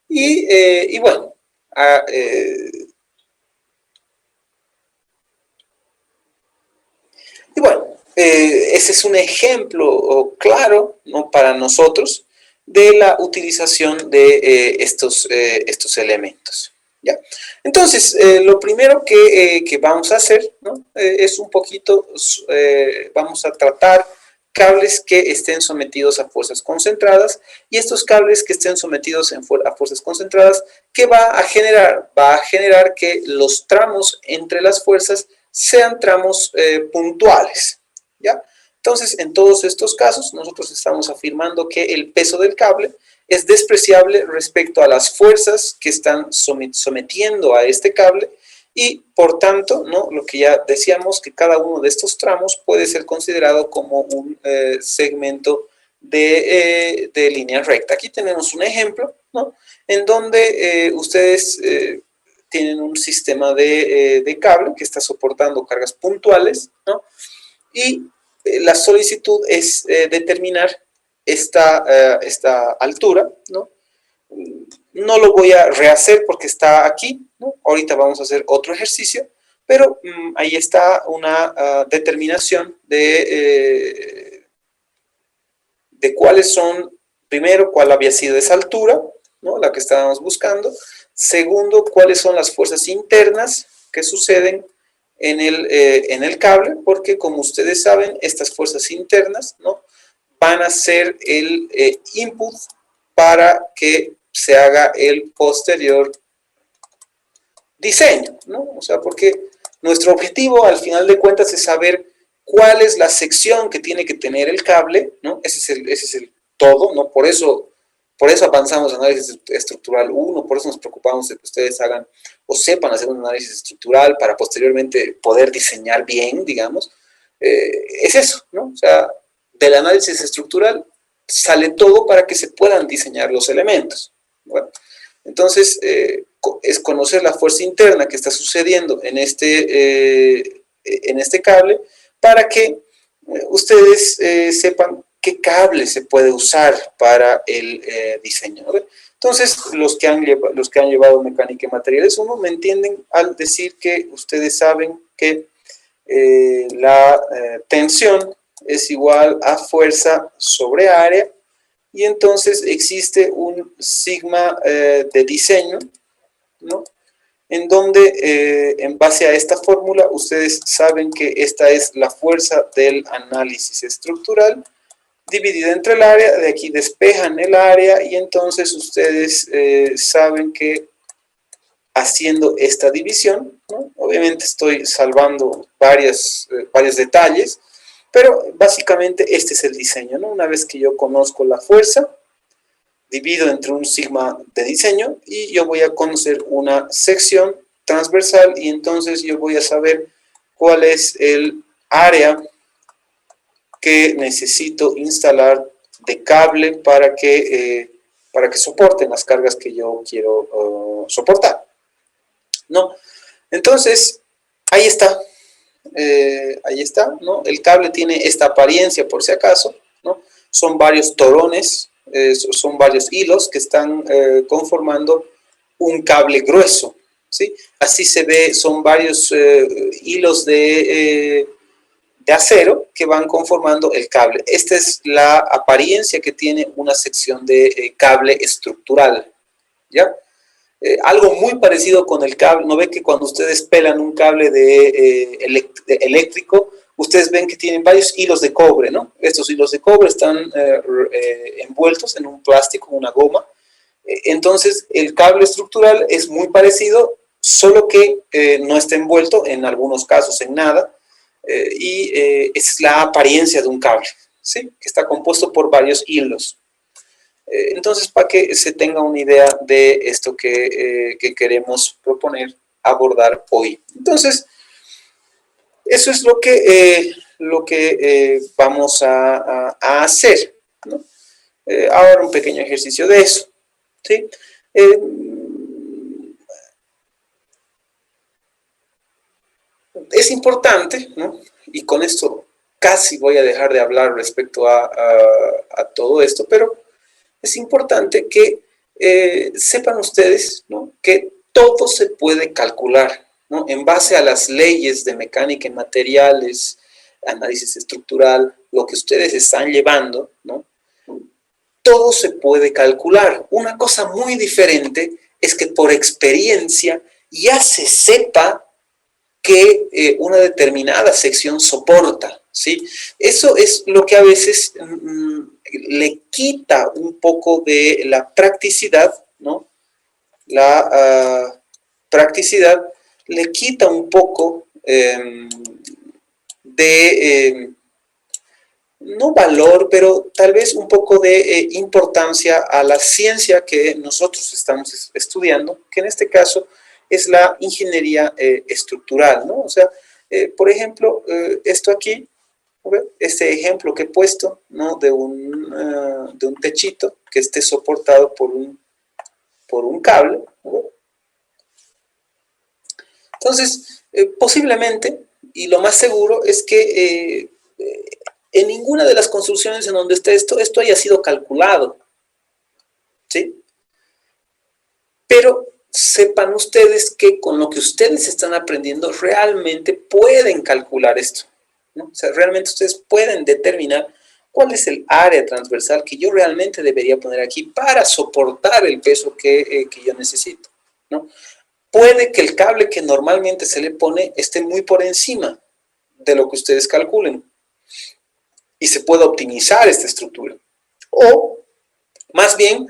y bueno, ese es un ejemplo claro, ¿no? Para nosotros de la utilización de estos elementos, ¿ya? Entonces, lo primero que vamos a hacer, ¿no? Es un poquito, vamos a tratar cables que estén sometidos a fuerzas concentradas, y estos cables que estén sometidos a fuerzas concentradas, ¿qué va a generar? Va a generar que los tramos entre las fuerzas sean tramos puntuales, ¿ya? Entonces, en todos estos casos, nosotros estamos afirmando que el peso del cable es despreciable respecto a las fuerzas que están sometiendo a este cable, y por tanto, ¿no? Lo que ya decíamos, que cada uno de estos tramos puede ser considerado como un segmento de línea recta. Aquí tenemos un ejemplo, ¿no? En donde ustedes tienen un sistema de cable que está soportando cargas puntuales, ¿no? Y la solicitud es determinar esta altura, ¿no? No lo voy a rehacer porque está aquí, ¿no? Ahorita vamos a hacer otro ejercicio, pero ahí está una determinación de cuáles son, primero, cuál había sido esa altura, ¿no? La que estábamos buscando. Segundo, cuáles son las fuerzas internas que suceden en el cable, porque como ustedes saben, estas fuerzas internas, ¿no? Van a ser el input para que se haga el posterior diseño, ¿no? O sea, porque nuestro objetivo al final de cuentas es saber cuál es la sección que tiene que tener el cable, ¿no? Ese es el todo, ¿no? Por eso avanzamos en análisis estructural 1, por eso nos preocupamos de que ustedes hagan o sepan hacer un análisis estructural para posteriormente poder diseñar bien, digamos. Es eso, ¿no? O sea, del análisis estructural sale todo para que se puedan diseñar los elementos. Bueno, Entonces, es conocer la fuerza interna que está sucediendo en este cable para que ustedes sepan qué cable se puede usar para el diseño. ¿No? Entonces, los que han llevado mecánica y materiales 1 me entienden al decir que ustedes saben que la tensión es igual a fuerza sobre área, y entonces existe un sigma de diseño, ¿no? En donde en base a esta fórmula ustedes saben que esta es la fuerza del análisis estructural dividida entre el área. De aquí despejan el área y entonces ustedes saben que haciendo esta división, ¿no? Obviamente estoy salvando varios detalles, pero básicamente este es el diseño, ¿no? Una vez que yo conozco la fuerza, divido entre un sigma de diseño y yo voy a conocer una sección transversal, y entonces yo voy a saber cuál es el área que necesito instalar de cable para que soporten las cargas que yo quiero soportar, ¿no? Entonces, ahí está. Ahí está, ¿no? El cable tiene esta apariencia, por si acaso, ¿no? Son varios torones, son varios hilos que están conformando un cable grueso, ¿sí? Así se ve, son varios hilos de acero que van conformando el cable. Esta es la apariencia que tiene una sección de cable estructural, ¿ya? Algo muy parecido con el cable. ¿No ven que cuando ustedes pelan un cable eléctrico, ustedes ven que tienen varios hilos de cobre, ¿no? Estos hilos de cobre están envueltos en un plástico, una goma. Entonces, el cable estructural es muy parecido, solo que no está envuelto en algunos casos en nada, es la apariencia de un cable, ¿sí? Que está compuesto por varios hilos. Entonces, para que se tenga una idea de esto que queremos proponer abordar hoy. Entonces, eso es lo que vamos a hacer, ¿no? Ahora un pequeño ejercicio de eso, ¿sí? Es importante, ¿no? Y con esto casi voy a dejar de hablar respecto a todo esto, pero es importante que sepan ustedes, ¿no? Que todo se puede calcular, ¿no? En base a las leyes de mecánica en materiales, análisis estructural, lo que ustedes están llevando, ¿no? Todo se puede calcular. Una cosa muy diferente es que por experiencia ya se sepa que una determinada sección soporta, ¿sí? Eso es lo que a veces le quita un poco de la practicidad, ¿no? La practicidad le quita un poco de, no valor, pero tal vez un poco de importancia a la ciencia que nosotros estamos estudiando, que en este caso es la ingeniería estructural, ¿no? O sea, por ejemplo, esto aquí, este ejemplo que he puesto, ¿no? De un techito que esté soportado por un cable, ¿no? Entonces, posiblemente, y lo más seguro es que en ninguna de las construcciones en donde esté esto haya sido calculado, ¿sí? Pero sepan ustedes que con lo que ustedes están aprendiendo realmente pueden calcular esto, ¿no? O sea, realmente ustedes pueden determinar cuál es el área transversal que yo realmente debería poner aquí para soportar el peso que yo necesito, ¿no? Puede que el cable que normalmente se le pone esté muy por encima de lo que ustedes calculen y se pueda optimizar esta estructura. O, más bien,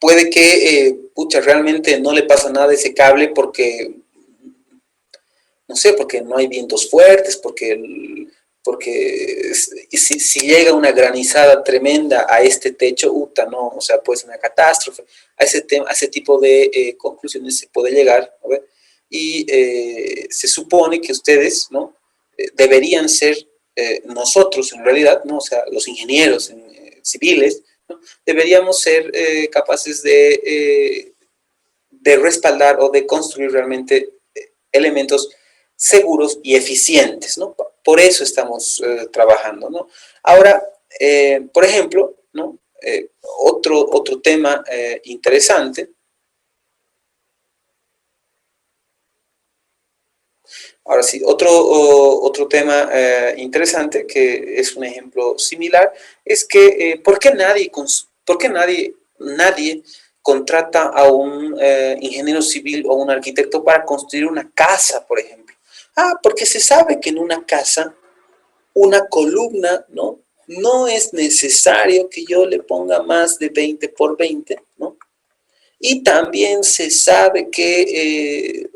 puede que, realmente no le pasa nada a ese cable porque, no sé, porque no hay vientos fuertes, porque si llega una granizada tremenda a este techo, no, o sea, puede ser una catástrofe. A ese tipo de conclusiones se puede llegar, ¿no? Y se supone que ustedes, ¿no? Deberían ser nosotros, en realidad, ¿no? O sea, los ingenieros civiles, ¿no? Deberíamos ser capaces de de respaldar o de construir realmente elementos seguros y eficientes, ¿no? Por eso estamos trabajando, ¿no? Ahora, por ejemplo, ¿no? Otro tema interesante. Ahora sí, otro tema interesante, que es un ejemplo similar, es que ¿por qué nadie contrata a un ingeniero civil o un arquitecto para construir una casa, por ejemplo? Ah, porque se sabe que en una casa, una columna, ¿no? No es necesario que yo le ponga más de 20 por 20, ¿no? Y también se sabe que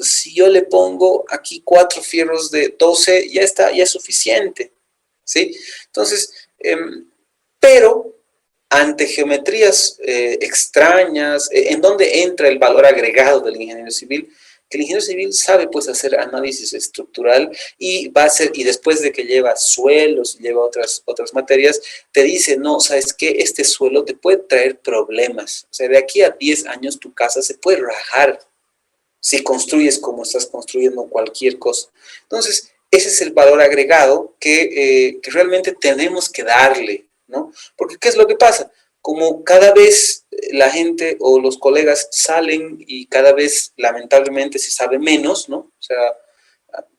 si yo le pongo aquí 4 fierros de 12, ya está, ya es suficiente, ¿sí? Entonces, pero ante geometrías extrañas, ¿en dónde entra el valor agregado del ingeniero civil? Que el ingeniero civil sabe pues hacer análisis estructural y va a hacer, y después de que lleva suelos, lleva otras materias, te dice, no, ¿sabes qué? Este suelo te puede traer problemas. O sea, de aquí a 10 años tu casa se puede rajar si construyes como estás construyendo cualquier cosa. Entonces, ese es el valor agregado que realmente tenemos que darle, ¿no? Porque, ¿qué es lo que pasa? Como cada vez la gente o los colegas salen y cada vez, lamentablemente, se sabe menos, ¿no? O sea,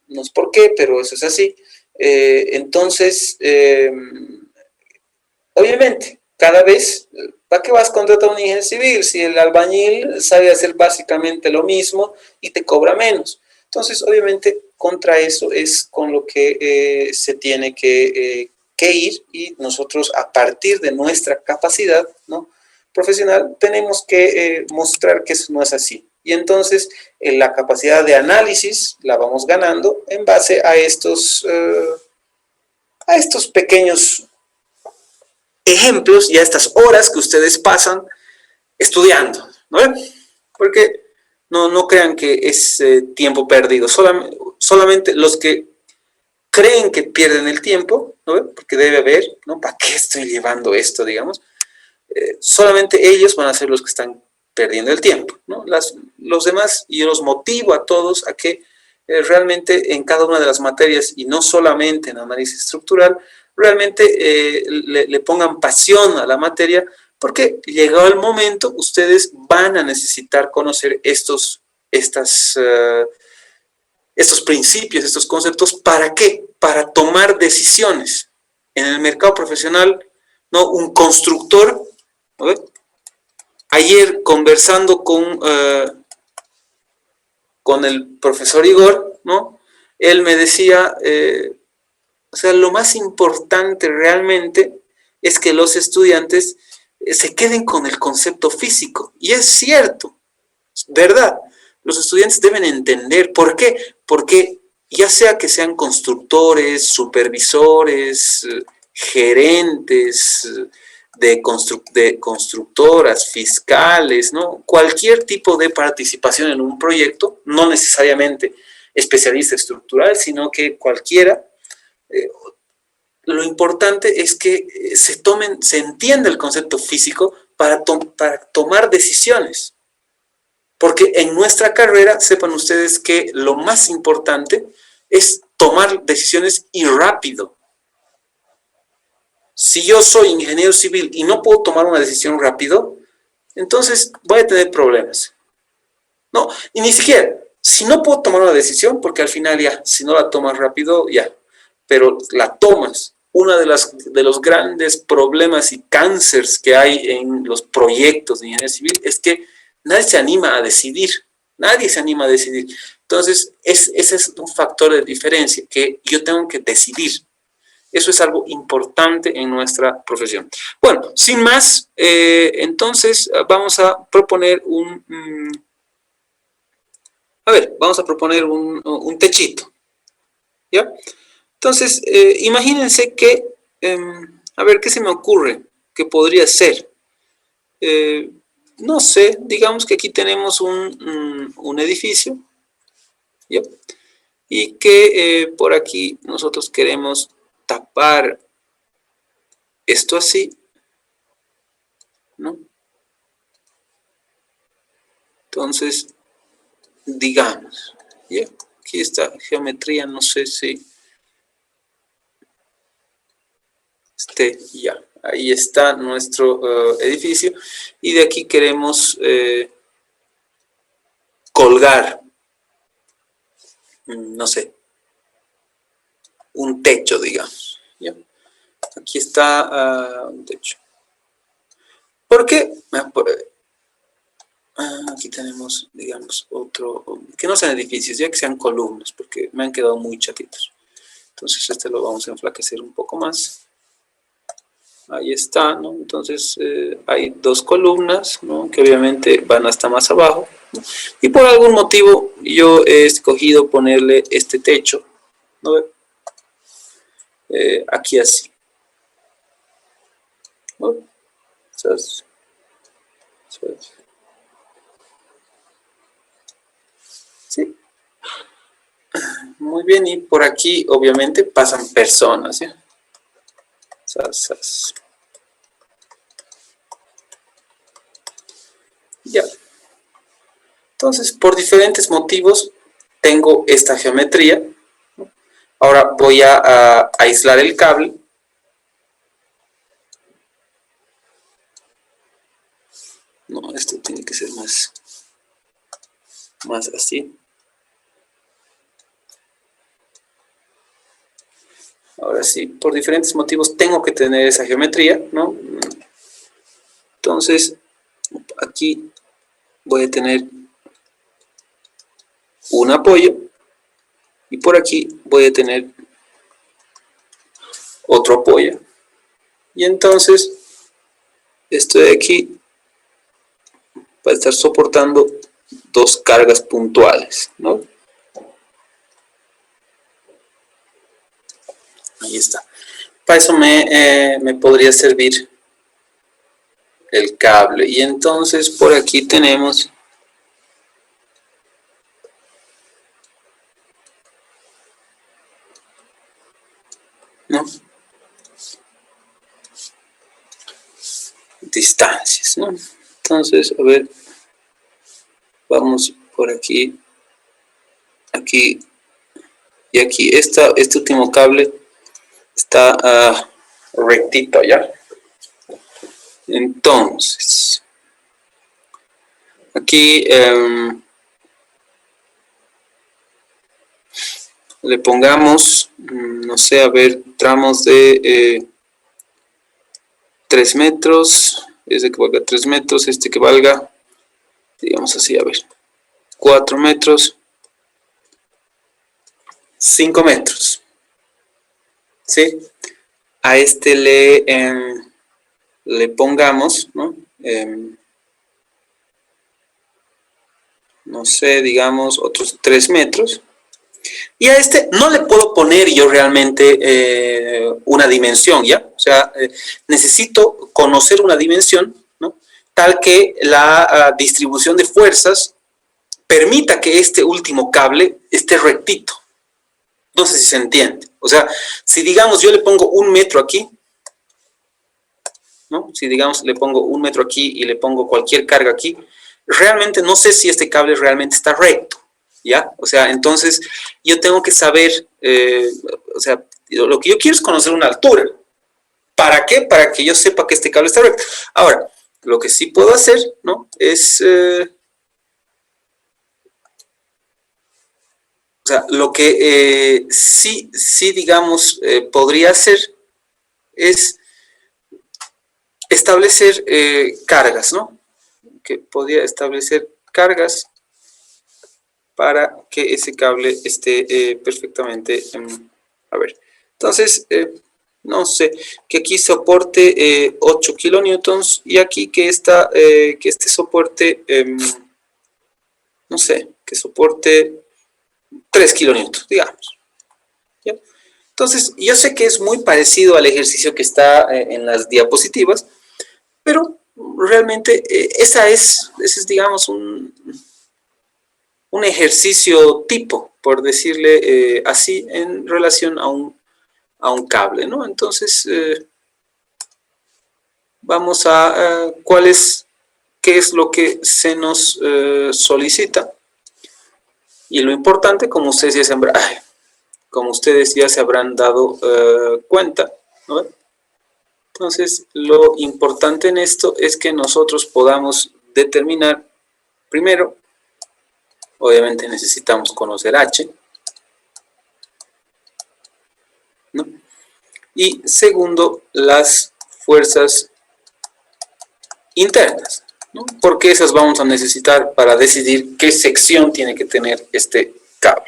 no sé por qué, pero eso es así. Entonces, obviamente, cada vez, ¿para qué vas a contratar a un ingeniero civil si el albañil sabe hacer básicamente lo mismo y te cobra menos? Entonces, obviamente, contra eso es con lo que se tiene que ir, y nosotros, a partir de nuestra capacidad, ¿no?, profesional, tenemos que mostrar que eso no es así. Y entonces, la capacidad de análisis la vamos ganando en base a estos pequeños ejemplos y a estas horas que ustedes pasan estudiando, ¿no? Porque no crean que es tiempo perdido. Solamente los que creen que pierden el tiempo, ¿no? Porque debe haber, ¿no? ¿Para qué estoy llevando esto, digamos? Solamente ellos van a ser los que están perdiendo el tiempo, ¿no? Los demás, y yo los motivo a todos a que realmente en cada una de las materias, y no solamente en análisis estructural, realmente le pongan pasión a la materia, porque llegado el momento, ustedes van a necesitar conocer estos principios, estos conceptos. ¿Para qué? Para tomar decisiones. En el mercado profesional, ¿no? Un constructor, ¿no? Ayer, conversando con el profesor Igor, ¿no?, él me decía, o sea, lo más importante realmente es que los estudiantes se queden con el concepto físico. Y es cierto, ¿verdad? Los estudiantes deben entender. ¿Por qué? Porque ya sea que sean constructores, supervisores, gerentes de constructoras, fiscales, ¿no? Cualquier tipo de participación en un proyecto, no necesariamente especialista estructural, sino que cualquiera, lo importante es que se entienda el concepto físico para tomar decisiones. Porque en nuestra carrera, sepan ustedes que lo más importante es tomar decisiones y rápido. Si yo soy ingeniero civil y no puedo tomar una decisión rápido, entonces voy a tener problemas. No, y ni siquiera, si no puedo tomar una decisión, porque al final ya, si no la tomas rápido, ya, pero la tomas. Uno de los grandes problemas y cánceres que hay en los proyectos de ingeniería civil es que nadie se anima a decidir. Nadie se anima a decidir. Entonces, ese es un factor de diferencia, que yo tengo que decidir. Eso es algo importante en nuestra profesión. Bueno, sin más, entonces vamos a proponer un techito, ¿ya? Entonces, imagínense que, a ver, ¿qué se me ocurre que podría ser? No sé, digamos que aquí tenemos un edificio, ¿ya? Y que por aquí nosotros queremos tapar esto así, ¿no? Entonces, digamos, ¿ya? Aquí está geometría, no sé si ya. Ahí está nuestro edificio. Y de aquí queremos colgar, no sé, un techo, digamos. ¿Ya? Aquí está un techo. ¿Por qué? Aquí tenemos, digamos, otro, que no sean edificios, ya que sean columnas, porque me han quedado muy chatitos. Entonces este lo vamos a enflaquecer un poco más. Ahí está, ¿no? Entonces hay dos columnas, ¿no? Que obviamente van hasta más abajo, ¿no? Y por algún motivo yo he escogido ponerle este techo, ¿no? Aquí así, ¿no? Sí, muy bien. Y por aquí obviamente pasan personas, ¿ya? Ya. Entonces, por diferentes motivos, tengo esta geometría. Ahora voy a aislar el cable. No, esto tiene que ser más así. Ahora sí, por diferentes motivos tengo que tener esa geometría, ¿no? Entonces, aquí voy a tener un apoyo y por aquí voy a tener otro apoyo. Y entonces, esto de aquí va a estar soportando dos cargas puntuales, ¿no? Ahí está. Para eso me podría servir el cable. Y entonces por aquí tenemos ¿no? Distancias, ¿no? Entonces, a ver, vamos por aquí, aquí y aquí. Este último cable está rectito, ¿ya? Entonces, aquí le pongamos, no sé, a ver, tramos de 3 metros, este que valga 3 metros, este que valga, digamos así, a ver, 4 metros, 5 metros, ¿sí? A este le pongamos, ¿no? No sé, digamos, otros 3 metros. Y a este no le puedo poner yo realmente una dimensión, ¿ya? O sea, necesito conocer una dimensión, ¿no? Tal que la distribución de fuerzas permita que este último cable esté rectito. No sé si se entiende. O sea, si digamos yo le pongo 1 metro aquí, ¿no? Si digamos le pongo 1 metro aquí y le pongo cualquier carga aquí, realmente no sé si este cable realmente está recto, ¿ya? O sea, entonces yo tengo que saber, o sea, lo que yo quiero es conocer una altura. ¿Para qué? Para que yo sepa que este cable está recto. Ahora, lo que sí puedo hacer, ¿no? Es, o sea, lo que sí, digamos, podría hacer es establecer cargas, ¿no? Que podría establecer cargas para que ese cable esté perfectamente, a ver, entonces, no sé, que aquí soporte 8 kilonewtons y aquí que este soporte, no sé, que soporte 3 kilonewtons, digamos. ¿Ya? Entonces, yo sé que es muy parecido al ejercicio que está en las diapositivas, pero realmente ese es, digamos, un ejercicio tipo, por decirle así, en relación a un cable, ¿no? Entonces, vamos a cuál es qué es lo que se nos solicita. Y lo importante, como ustedes ya se habrán dado cuenta, ¿no? Entonces, lo importante en esto es que nosotros podamos determinar, primero, obviamente necesitamos conocer H, ¿no? Y segundo, las fuerzas internas, ¿no? Porque esas vamos a necesitar para decidir qué sección tiene que tener este cable.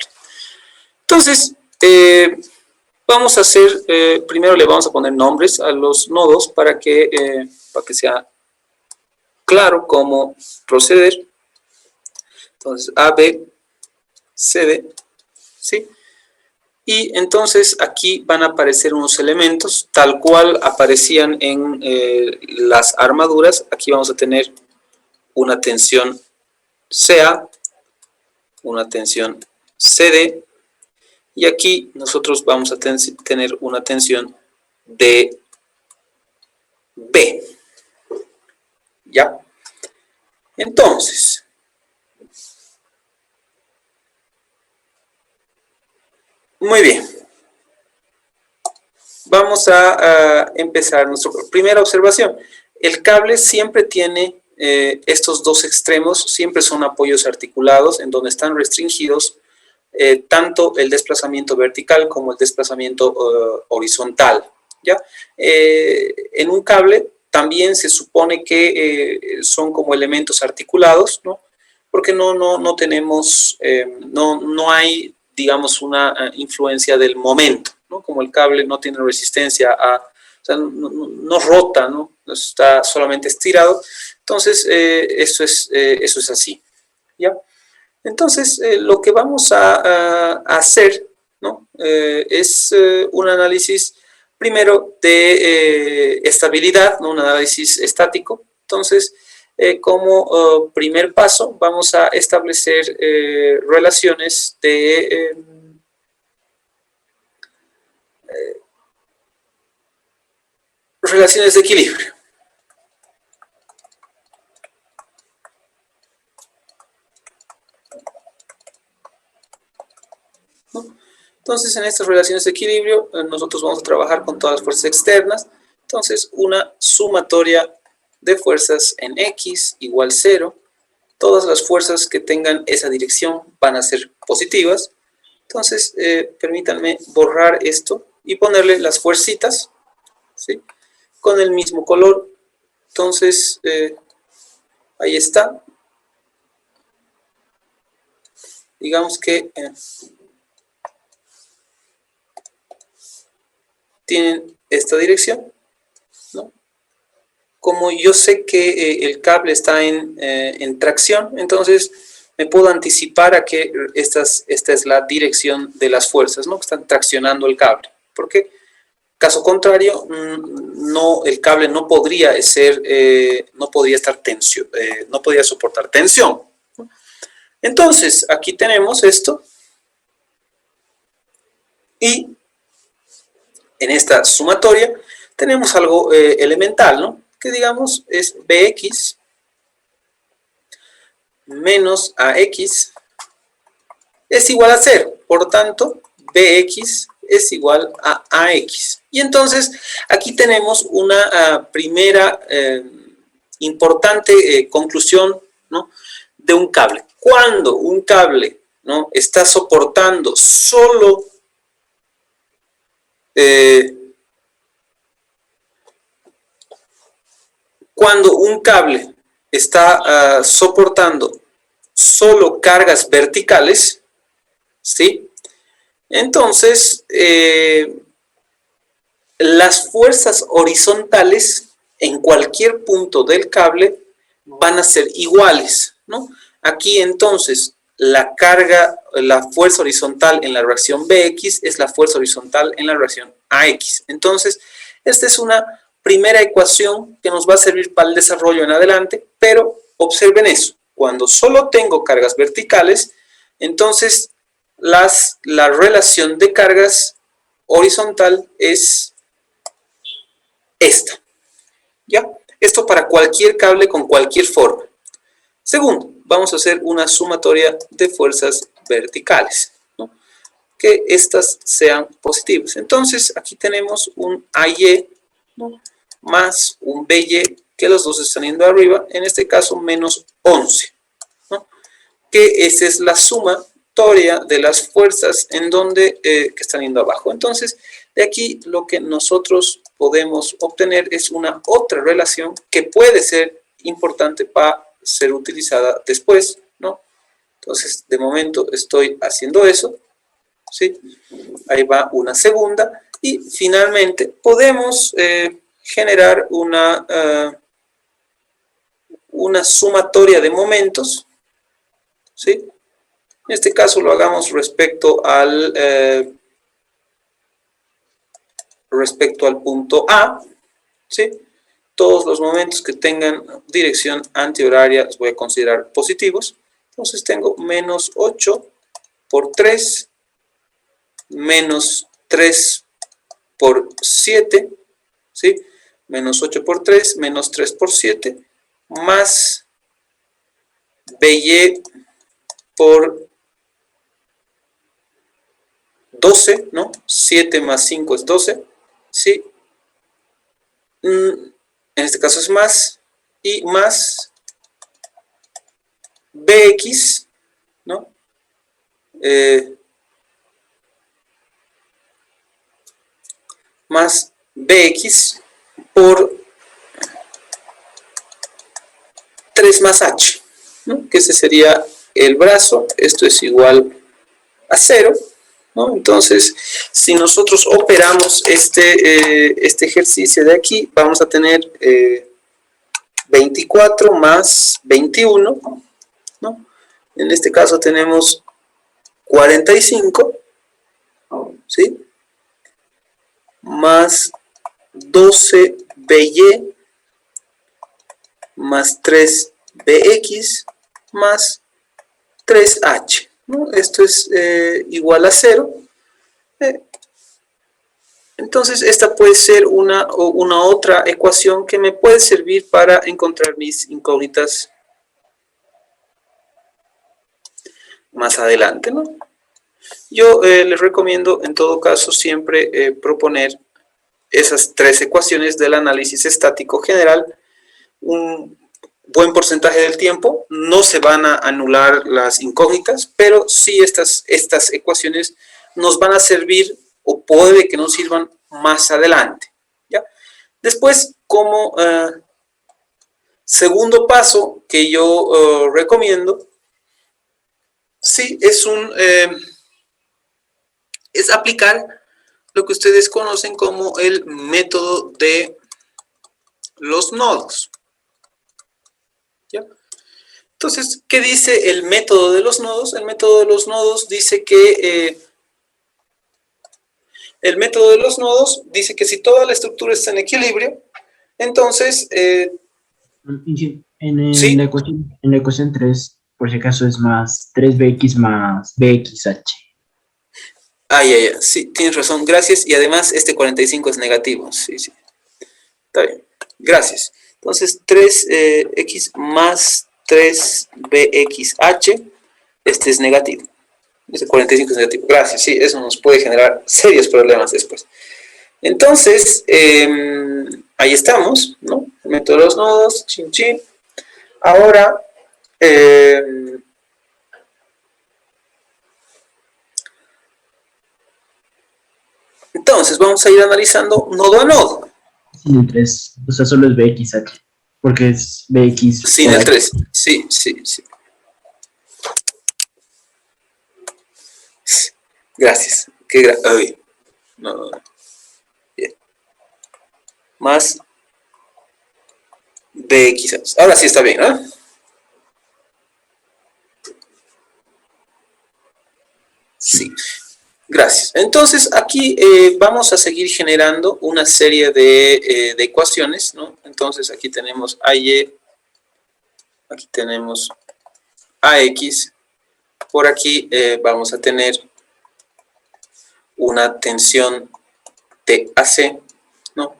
Entonces, vamos a hacer, primero le vamos a poner nombres a los nodos para que sea claro cómo proceder. Entonces, A, B, C, D, ¿sí? Y entonces aquí van a aparecer unos elementos, tal cual aparecían en las armaduras. Aquí vamos a tener una tensión CA, una tensión CD, y aquí nosotros vamos a tener una tensión DB. ¿Ya? Entonces, muy bien. Vamos a empezar nuestra primera observación. El cable siempre tiene estos dos extremos, siempre son apoyos articulados en donde están restringidos tanto el desplazamiento vertical como el desplazamiento horizontal, ¿ya? En un cable también se supone que son como elementos articulados, ¿no? Porque no tenemos, no hay, digamos, una influencia del momento, ¿no? Como el cable no tiene resistencia o sea, no rota, ¿no? Está solamente estirado. Entonces, eso es así, ¿ya? Entonces, lo que vamos a hacer, ¿no? Es un análisis primero de estabilidad, ¿no? Un análisis estático. Entonces, como primer paso, vamos a establecer relaciones relaciones de equilibrio. ¿No? Entonces, en estas relaciones de equilibrio, nosotros vamos a trabajar con todas las fuerzas externas. Entonces, una sumatoria de fuerzas en X igual 0. Todas las fuerzas que tengan esa dirección van a ser positivas. Entonces, permítanme borrar esto y ponerle las fuercitas, ¿sí? Con el mismo color. Entonces, ahí está. Digamos que tienen esta dirección, ¿no? Como yo sé que el cable está en tracción, entonces me puedo anticipar a que esta es la dirección de las fuerzas, ¿no? Que están traccionando el cable. Porque, caso contrario, el cable no podría no podría estar tensión, no podría soportar tensión. Entonces, aquí tenemos esto. Y en esta sumatoria tenemos algo elemental, ¿no? Que digamos es Bx menos AX es igual a 0. Por tanto, Bx es igual a AX. Y entonces, aquí tenemos una primera importante conclusión, ¿no? De un cable. Cuando un cable, ¿no? Está soportando solo cuando un cable está soportando solo cargas verticales, ¿sí? Entonces, las fuerzas horizontales en cualquier punto del cable van a ser iguales, ¿no? Aquí entonces la carga, la fuerza horizontal en la reacción Bx es la fuerza horizontal en la reacción Ax. Entonces, esta es una primera ecuación que nos va a servir para el desarrollo en adelante, pero observen eso, cuando solo tengo cargas verticales, entonces la relación de cargas horizontal es esta, ¿ya? Esto para cualquier cable con cualquier forma. Segundo, vamos a hacer una sumatoria de fuerzas verticales, ¿no? Que estas sean positivas. Entonces, aquí tenemos un AY, ¿no? Más un BY, que los dos están yendo arriba, en este caso menos 11, ¿no? Que esa es la sumatoria de las fuerzas en donde que están yendo abajo. Entonces, de aquí lo que nosotros podemos obtener es una otra relación que puede ser importante para ser utilizada después, ¿no? Entonces, de momento estoy haciendo eso, ¿sí? Ahí va una segunda. Y finalmente podemos generar una sumatoria de momentos, ¿sí? En este caso lo hagamos respecto al punto A, ¿sí? Todos los momentos que tengan dirección antihoraria los voy a considerar positivos. Entonces tengo menos 8 por 3, menos 3 por 7, ¿sí? Menos 8 por 3, menos 3 por 7, más BY por 12, ¿no? 7 más 5 es 12, ¿sí? En este caso es más, y más BX, ¿no? Más BX por 3 más H, ¿no? Que ese sería el brazo. Esto es igual a 0, ¿no? Entonces, si nosotros operamos este ejercicio de aquí, vamos a tener 24 más 21, ¿no? En este caso tenemos 45, ¿sí? Más 12 BY más 3 BX más 3H, ¿no? Esto es igual a 0. Entonces, esta puede ser una otra ecuación que me puede servir para encontrar mis incógnitas más adelante, ¿no? Yo les recomiendo en todo caso siempre proponer esas 3 ecuaciones del análisis estático general un buen porcentaje del tiempo. No se van a anular las incógnitas, pero sí estas ecuaciones nos van a servir o puede que nos sirvan más adelante, ¿ya? Después, como segundo paso que yo recomiendo, sí, es aplicar lo que ustedes conocen como el método de los nodos, ¿ya? Entonces, ¿qué dice el método de los nodos? El método de los nodos dice que si toda la estructura está en equilibrio, entonces En ¿sí? la ecuación 3, por si acaso, es más 3BX más BXH. Ya, sí, tienes razón, gracias. Y además este 45 es negativo, sí, sí. Está bien, gracias. Entonces 3x más 3bxh, este es negativo. Este 45 es negativo, gracias, sí, eso nos puede generar serios problemas después. Entonces, ahí estamos, ¿no? El método de los nodos, chin chin. Ahora, entonces vamos a ir analizando nodo a nodo. Sin el 3, o sea, solo es BXH, porque es BX Sin por el H. 3, sí, sí, sí. Gracias. Ay, no. Bien. Más BX. Ahora sí está bien, ¿no? Sí. Gracias. Entonces, aquí vamos a seguir generando una serie de ecuaciones, ¿no? Entonces, aquí tenemos AY, aquí tenemos AX, por aquí vamos a tener una tensión TAC, ¿no?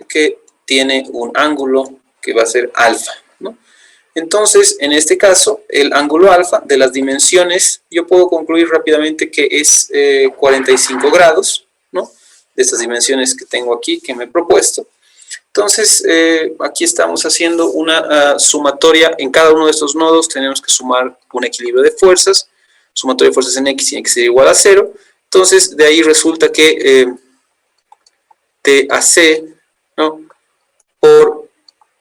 Que tiene un ángulo que va a ser alfa, ¿no? Entonces, en este caso, el ángulo alfa de las dimensiones, yo puedo concluir rápidamente que es 45 grados, ¿no? De estas dimensiones que tengo aquí, que me he propuesto. Entonces, aquí estamos haciendo una sumatoria. En cada uno de estos nodos tenemos que sumar un equilibrio de fuerzas. Sumatoria de fuerzas en X tiene que ser igual a 0. Entonces, de ahí resulta que TAC, ¿no?, por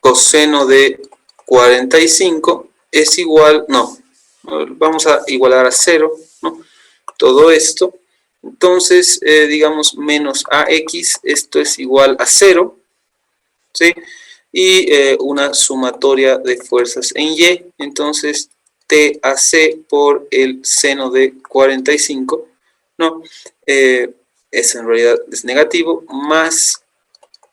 coseno de 45 es igual, no, vamos a igualar a 0, ¿no?, todo esto. Entonces, digamos, menos AX, esto es igual a 0, ¿sí? Y una sumatoria de fuerzas en Y. Entonces, TAC por el seno de 45, ¿no? Es en realidad es negativo, más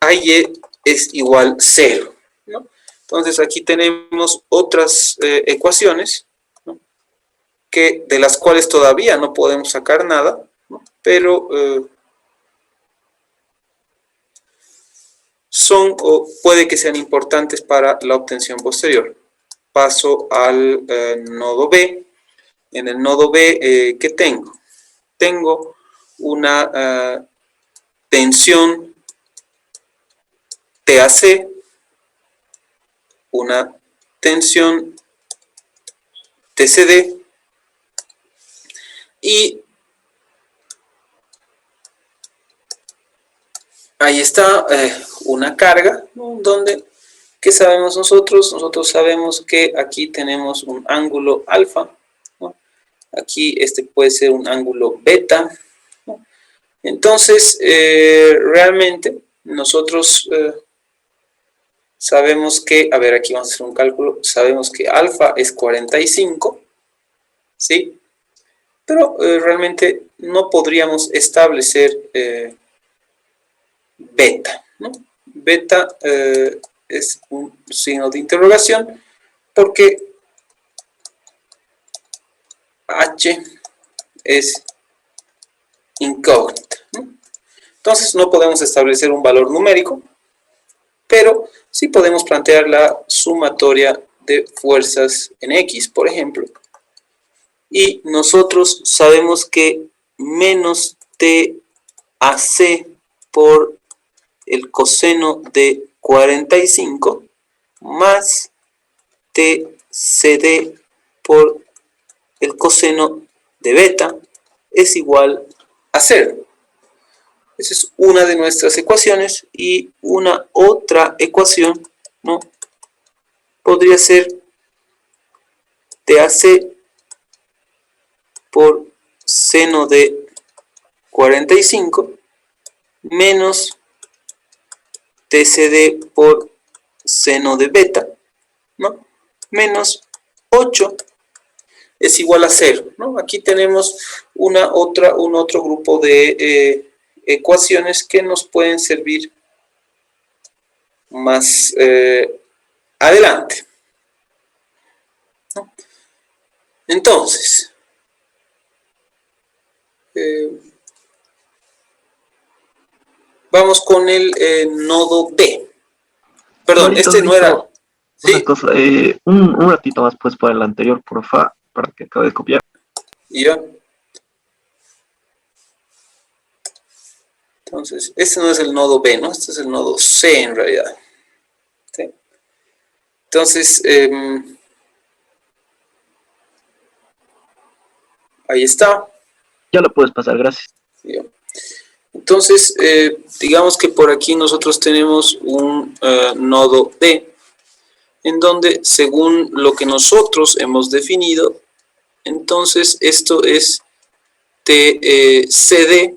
AY es igual 0, ¿no? Entonces, aquí tenemos otras ecuaciones, ¿no?, de las cuales todavía no podemos sacar nada, ¿no?, pero son o puede que sean importantes para la obtención posterior. Paso al nodo B. En el nodo B, ¿qué tengo? Tengo una tensión TAC, una tensión TCD y ahí está una carga, ¿no?, donde, ¿qué sabemos nosotros? Nosotros sabemos que aquí tenemos un ángulo alfa, ¿no? Aquí este puede ser un ángulo beta, ¿no? Entonces, realmente nosotros sabemos que, a ver, aquí vamos a hacer un cálculo, sabemos que alfa es 45, ¿sí? Pero realmente no podríamos establecer beta, ¿no? Beta es un signo de interrogación porque H es incógnita, ¿no? Entonces no podemos establecer un valor numérico, pero sí podemos plantear la sumatoria de fuerzas en X, por ejemplo. Y nosotros sabemos que menos TAC por el coseno de 45 más TCD por el coseno de beta es igual a 0. Esa es una de nuestras ecuaciones, y una otra ecuación, ¿no?, podría ser TAC por seno de 45 menos TCD por seno de beta, ¿no?, menos 8 es igual a 0, ¿no? Aquí tenemos un otro grupo de ecuaciones que nos pueden servir más adelante, ¿no? Entonces, vamos con el nodo B. Perdón, Marito, este no era. una ¿Sí? cosa, un ratito más pues para el anterior, porfa, para que acabe de copiar. Ya. Entonces, este no es el nodo B, ¿no? Este es el nodo C en realidad. ¿Sí? Entonces, ahí está. Ya lo puedes pasar, gracias. ¿Ya? Entonces, digamos que por aquí nosotros tenemos un nodo D, en donde, según lo que nosotros hemos definido, entonces esto es TCD,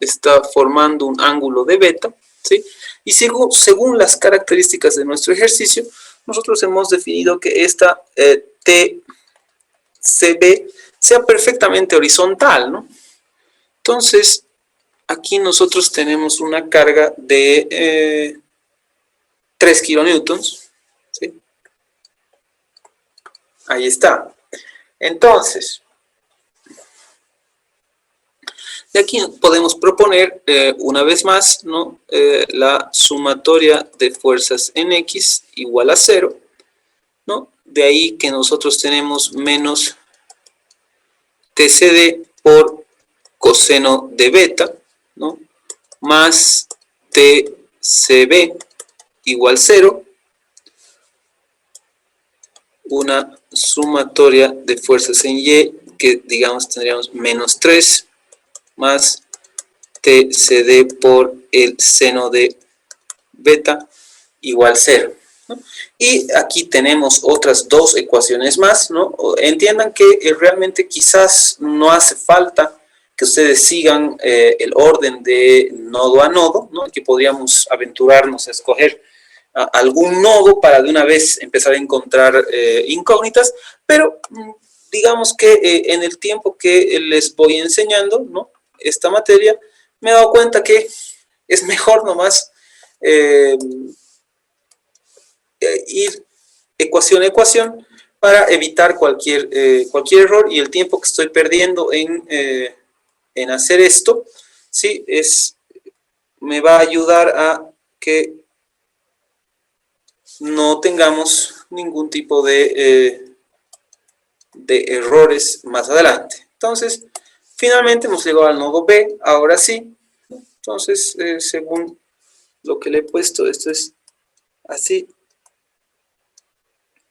está formando un ángulo de beta, ¿sí? Y según las características de nuestro ejercicio, nosotros hemos definido que esta TCB sea perfectamente horizontal, ¿no? Entonces, aquí nosotros tenemos una carga de 3 kilonewtons, ¿sí? Ahí está. Entonces, Y aquí podemos proponer una vez más, ¿no? La sumatoria de fuerzas en X igual a 0, ¿no? De ahí que nosotros tenemos menos TCD por coseno de beta, ¿no? Más TCB igual 0, una sumatoria de fuerzas en Y que digamos tendríamos menos 3 más TCD por el seno de beta igual 0, ¿no? Y aquí tenemos otras dos ecuaciones más, ¿no? Entiendan que realmente quizás no hace falta que ustedes sigan el orden de nodo a nodo, ¿no? Que podríamos aventurarnos a escoger algún nodo para de una vez empezar a encontrar incógnitas, pero digamos que en el tiempo que les voy enseñando, ¿no? Esta materia, me he dado cuenta que es mejor nomás ir ecuación a ecuación para evitar cualquier error, y el tiempo que estoy perdiendo en hacer esto, ¿sí? Me va a ayudar a que no tengamos ningún tipo de errores más adelante. Entonces, finalmente hemos llegado al nodo B, ahora sí. Entonces, según lo que le he puesto, esto es así,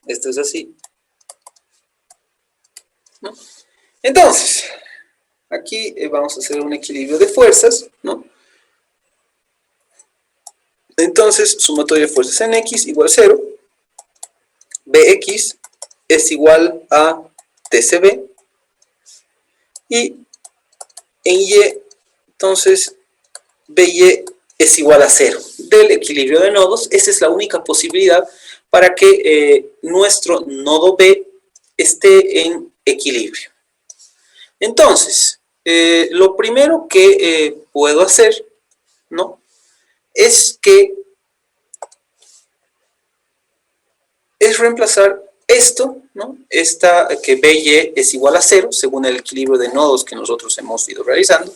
esto es así, ¿no? Entonces, aquí vamos a hacer un equilibrio de fuerzas, ¿no? Entonces, sumatoria de fuerzas en X igual 0, Bx es igual a TCB, y en Y, entonces, By es igual a 0 del equilibrio de nodos. Esa es la única posibilidad para que nuestro nodo B esté en equilibrio. Entonces, lo primero que puedo hacer, ¿no? Es reemplazar esto, ¿no? Que By es igual a 0, según el equilibrio de nodos que nosotros hemos ido realizando,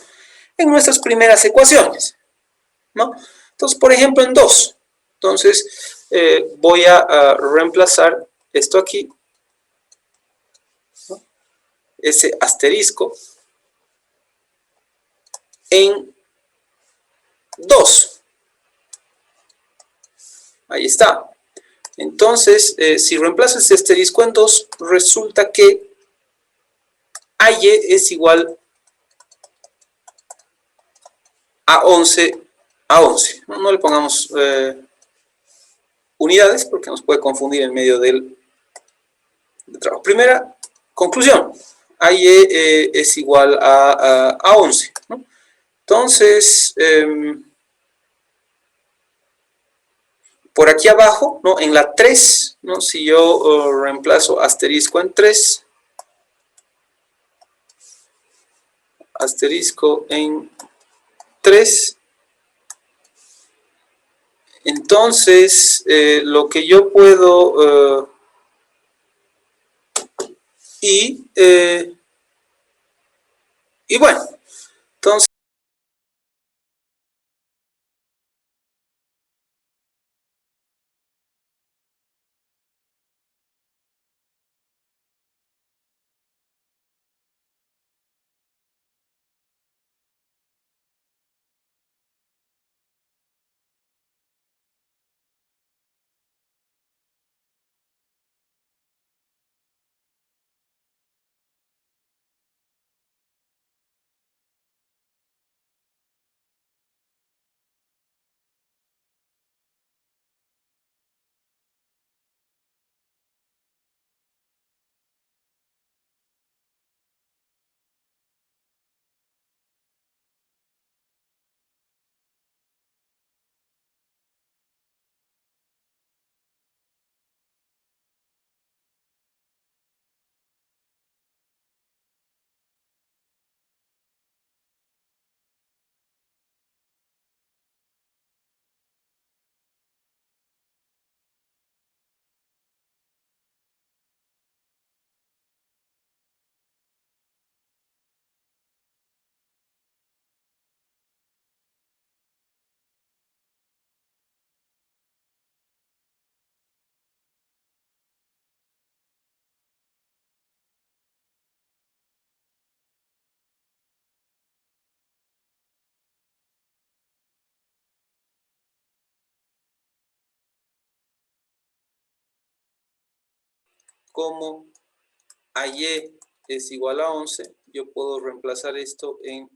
en nuestras primeras ecuaciones, ¿no? Entonces, por ejemplo, en 2. Entonces, voy a reemplazar esto aquí, ¿no? Ese asterisco, en 2. Ahí está. Entonces, si reemplazo este asterisco en 2, resulta que AY es igual a 11 a 11. No le pongamos unidades porque nos puede confundir en medio del trabajo. Primera conclusión, AY es igual a 11, ¿no? Entonces, por aquí abajo, ¿no? En la 3, ¿no? Si yo reemplazo asterisco en 3, asterisco en 3, entonces lo que yo puedo y bueno, entonces como AY es igual a 11, yo puedo reemplazar esto en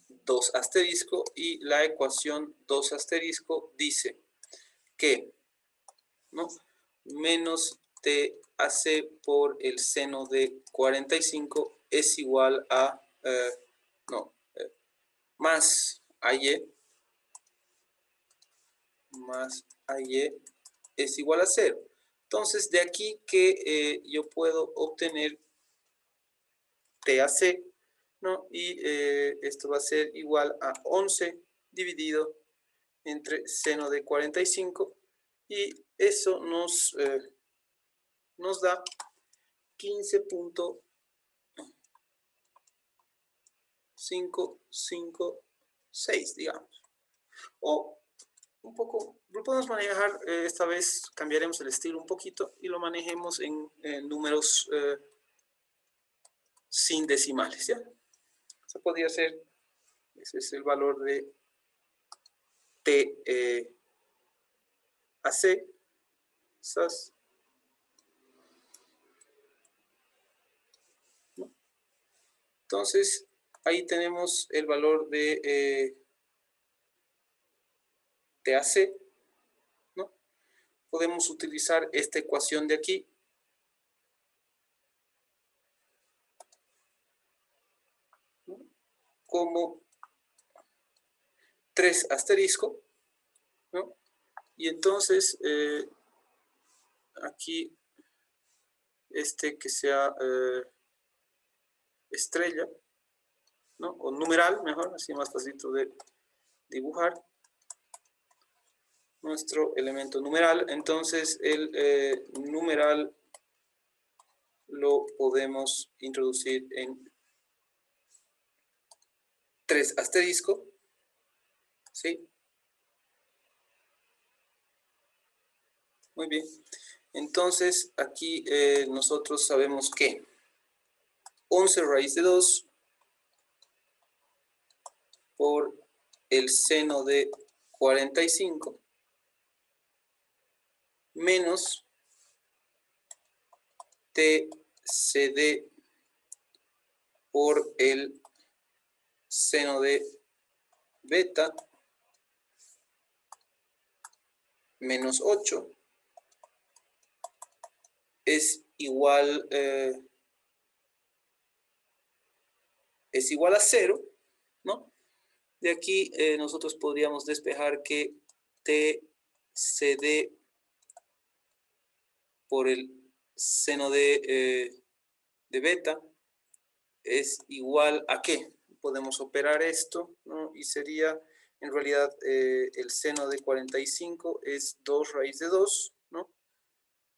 2 asterisco y la ecuación 2 asterisco dice que, ¿no?, menos TAC por el seno de 45 es igual a, más AY es igual a 0. Entonces, de aquí que yo puedo obtener TAC, ¿no? Y esto va a ser igual a 11 dividido entre seno de 45 y eso nos da 15.556, digamos. O un poco, lo podemos manejar, esta vez cambiaremos el estilo un poquito y lo manejemos en números sin decimales, ¿ya? Eso podría ser, ese es el valor de TAC, SAS, ¿no? Entonces, ahí tenemos el valor de TAC, ¿no? Podemos utilizar esta ecuación de aquí como 3 asterisco, ¿no? Y entonces aquí que sea estrella, ¿no?, o numeral, mejor, así más facilito de dibujar nuestro elemento numeral. Entonces el numeral lo podemos introducir en 3 asterisco, ¿sí? Muy bien. Entonces, aquí nosotros sabemos que 11 raíz de 2 por el seno de 45 menos TCD por el seno de beta menos 8 es igual a 0, ¿no? De aquí nosotros podríamos despejar que TCD por el seno de beta es igual a ¿qué? Podemos operar esto, ¿no? Y sería, en realidad, el seno de 45 es 2 raíz de 2, ¿no?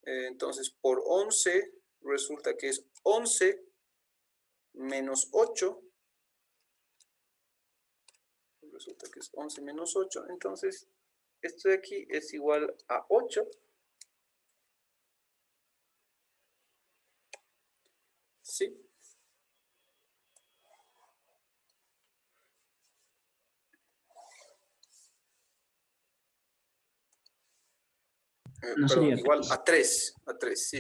Entonces, por 11, resulta que es 11 menos 8. Resulta que es 11 menos 8. Entonces, esto de aquí es igual a 8. ¿Sí? No Perdón, sería igual 3. a 3. A 3, sí.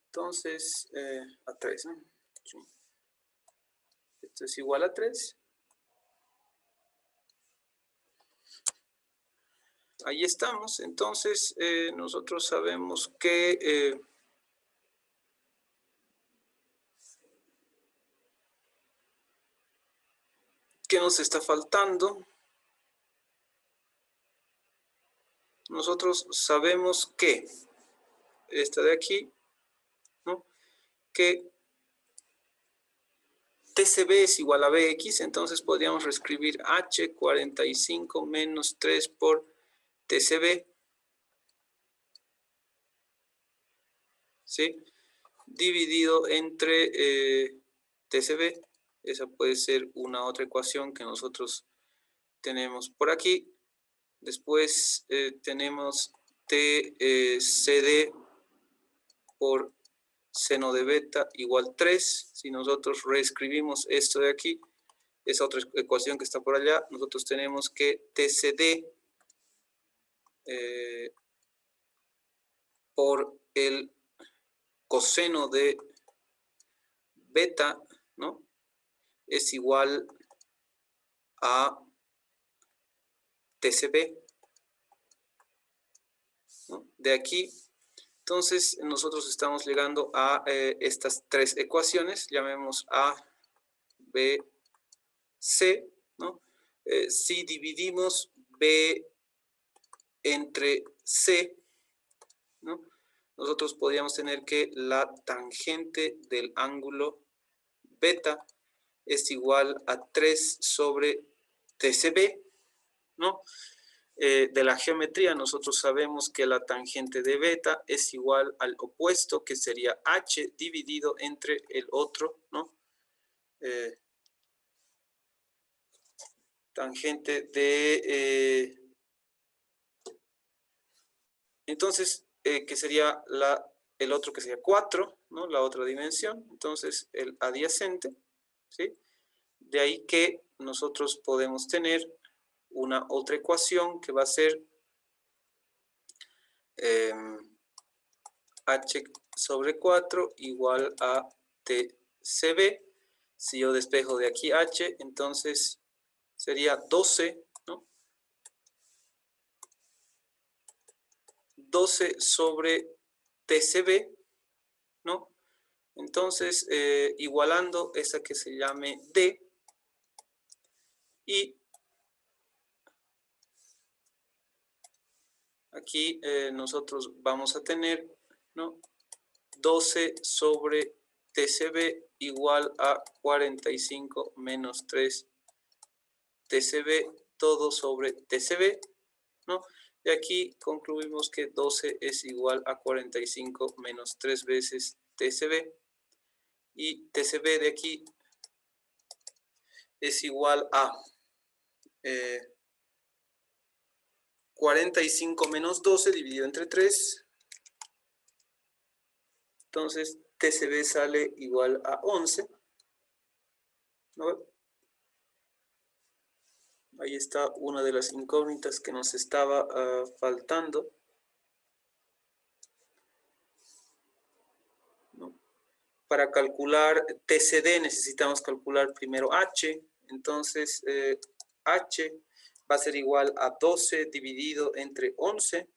Entonces, a 3, ¿no? Esto es igual a 3. Ahí estamos. Entonces, nosotros sabemos que ¿qué nos está faltando? Nosotros sabemos que esta de aquí, ¿no?, que TCB es igual a BX, entonces podríamos reescribir H45 menos 3 por TCB, ¿sí?, dividido entre TCB. Esa puede ser una otra ecuación que nosotros tenemos por aquí. Después tenemos TCD por seno de beta igual 3. Si nosotros reescribimos esto de aquí, esa otra ecuación que está por allá, nosotros tenemos que TCD por el coseno de beta, ¿no? Es igual a TCB, ¿no? De aquí, entonces, nosotros estamos llegando a estas tres ecuaciones, llamemos A, B, C, ¿no? Si dividimos B entre C, ¿no? Nosotros podríamos tener que la tangente del ángulo beta es igual a 3 sobre TCB, ¿no? De la geometría nosotros sabemos que la tangente de beta es igual al opuesto, que sería h dividido entre el otro, ¿no? Tangente de... entonces, que sería el otro, que sería 4, ¿no? La otra dimensión. Entonces, el adyacente, ¿sí? De ahí que nosotros podemos tener una otra ecuación que va a ser h sobre 4 igual a TCB. Si yo despejo de aquí h, entonces sería 12, ¿no? 12 sobre TCB, ¿no? Entonces, igualando esa que se llame D, y aquí nosotros vamos a tener, ¿no? 12 sobre TCB igual a 45 menos 3 TCB, todo sobre TCB, ¿no? Y aquí concluimos que 12 es igual a 45 menos 3 veces TCB. Y TCB de aquí es igual a 45 menos 12 dividido entre 3. Entonces TCB sale igual a 11, ¿no? Ahí está una de las incógnitas que nos estaba faltando, ¿no? Para calcular TCD necesitamos calcular primero H. Entonces H va a ser igual a 12 dividido entre 11.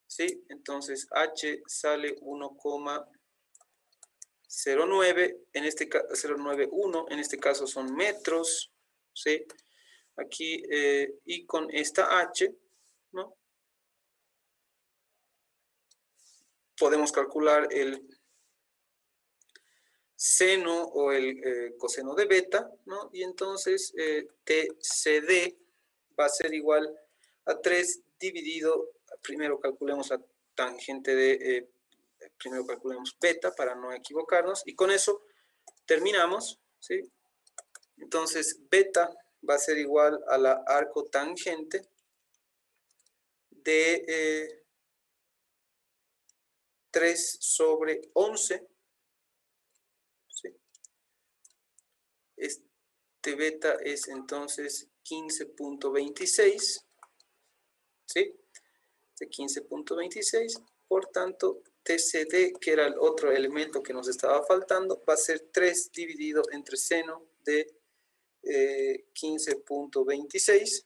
¿Sí? Entonces H sale 1,09, en este caso 091, en este caso son metros, ¿sí? Aquí, y con esta H, ¿no? Podemos calcular el seno o el coseno de beta, ¿no? Y entonces TCD va a ser igual a 3 dividido, primero calculemos la tangente de, primero calculemos beta para no equivocarnos, y con eso terminamos, ¿sí? Entonces beta va a ser igual a la arco tangente de 3 sobre 11, ¿sí? Este beta es entonces 15.26, ¿sí? De 15.26, por tanto TCD, que era el otro elemento que nos estaba faltando, va a ser 3 dividido entre seno de 15.26,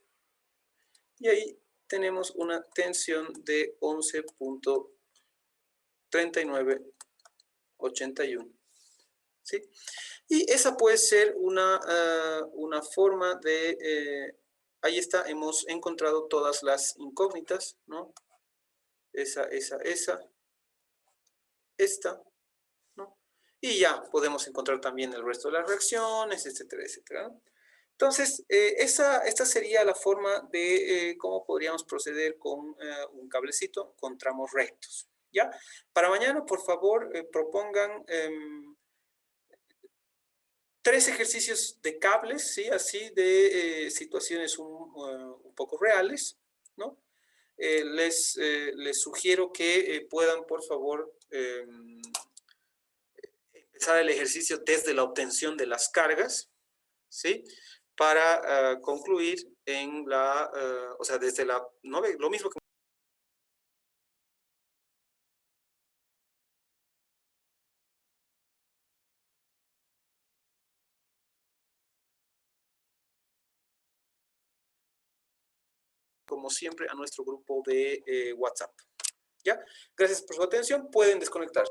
y ahí tenemos una tensión de 11.3981, ¿sí? Y esa puede ser una forma de... ahí está, hemos encontrado todas las incógnitas, ¿no? Esta, ¿no? Y ya podemos encontrar también el resto de las reacciones, etcétera, etcétera, ¿no? Entonces, esta sería la forma de cómo podríamos proceder con un cablecito con tramos rectos, ¿ya? Para mañana, por favor, propongan 3 ejercicios de cables, ¿sí? Así de situaciones un poco reales, ¿no? Les sugiero que puedan, por favor, empezar el ejercicio desde la obtención de las cargas, ¿sí? Para concluir en la, o sea, desde la, ¿no? Lo mismo que como siempre, a nuestro grupo de WhatsApp. ¿Ya? Gracias por su atención. Pueden desconectar.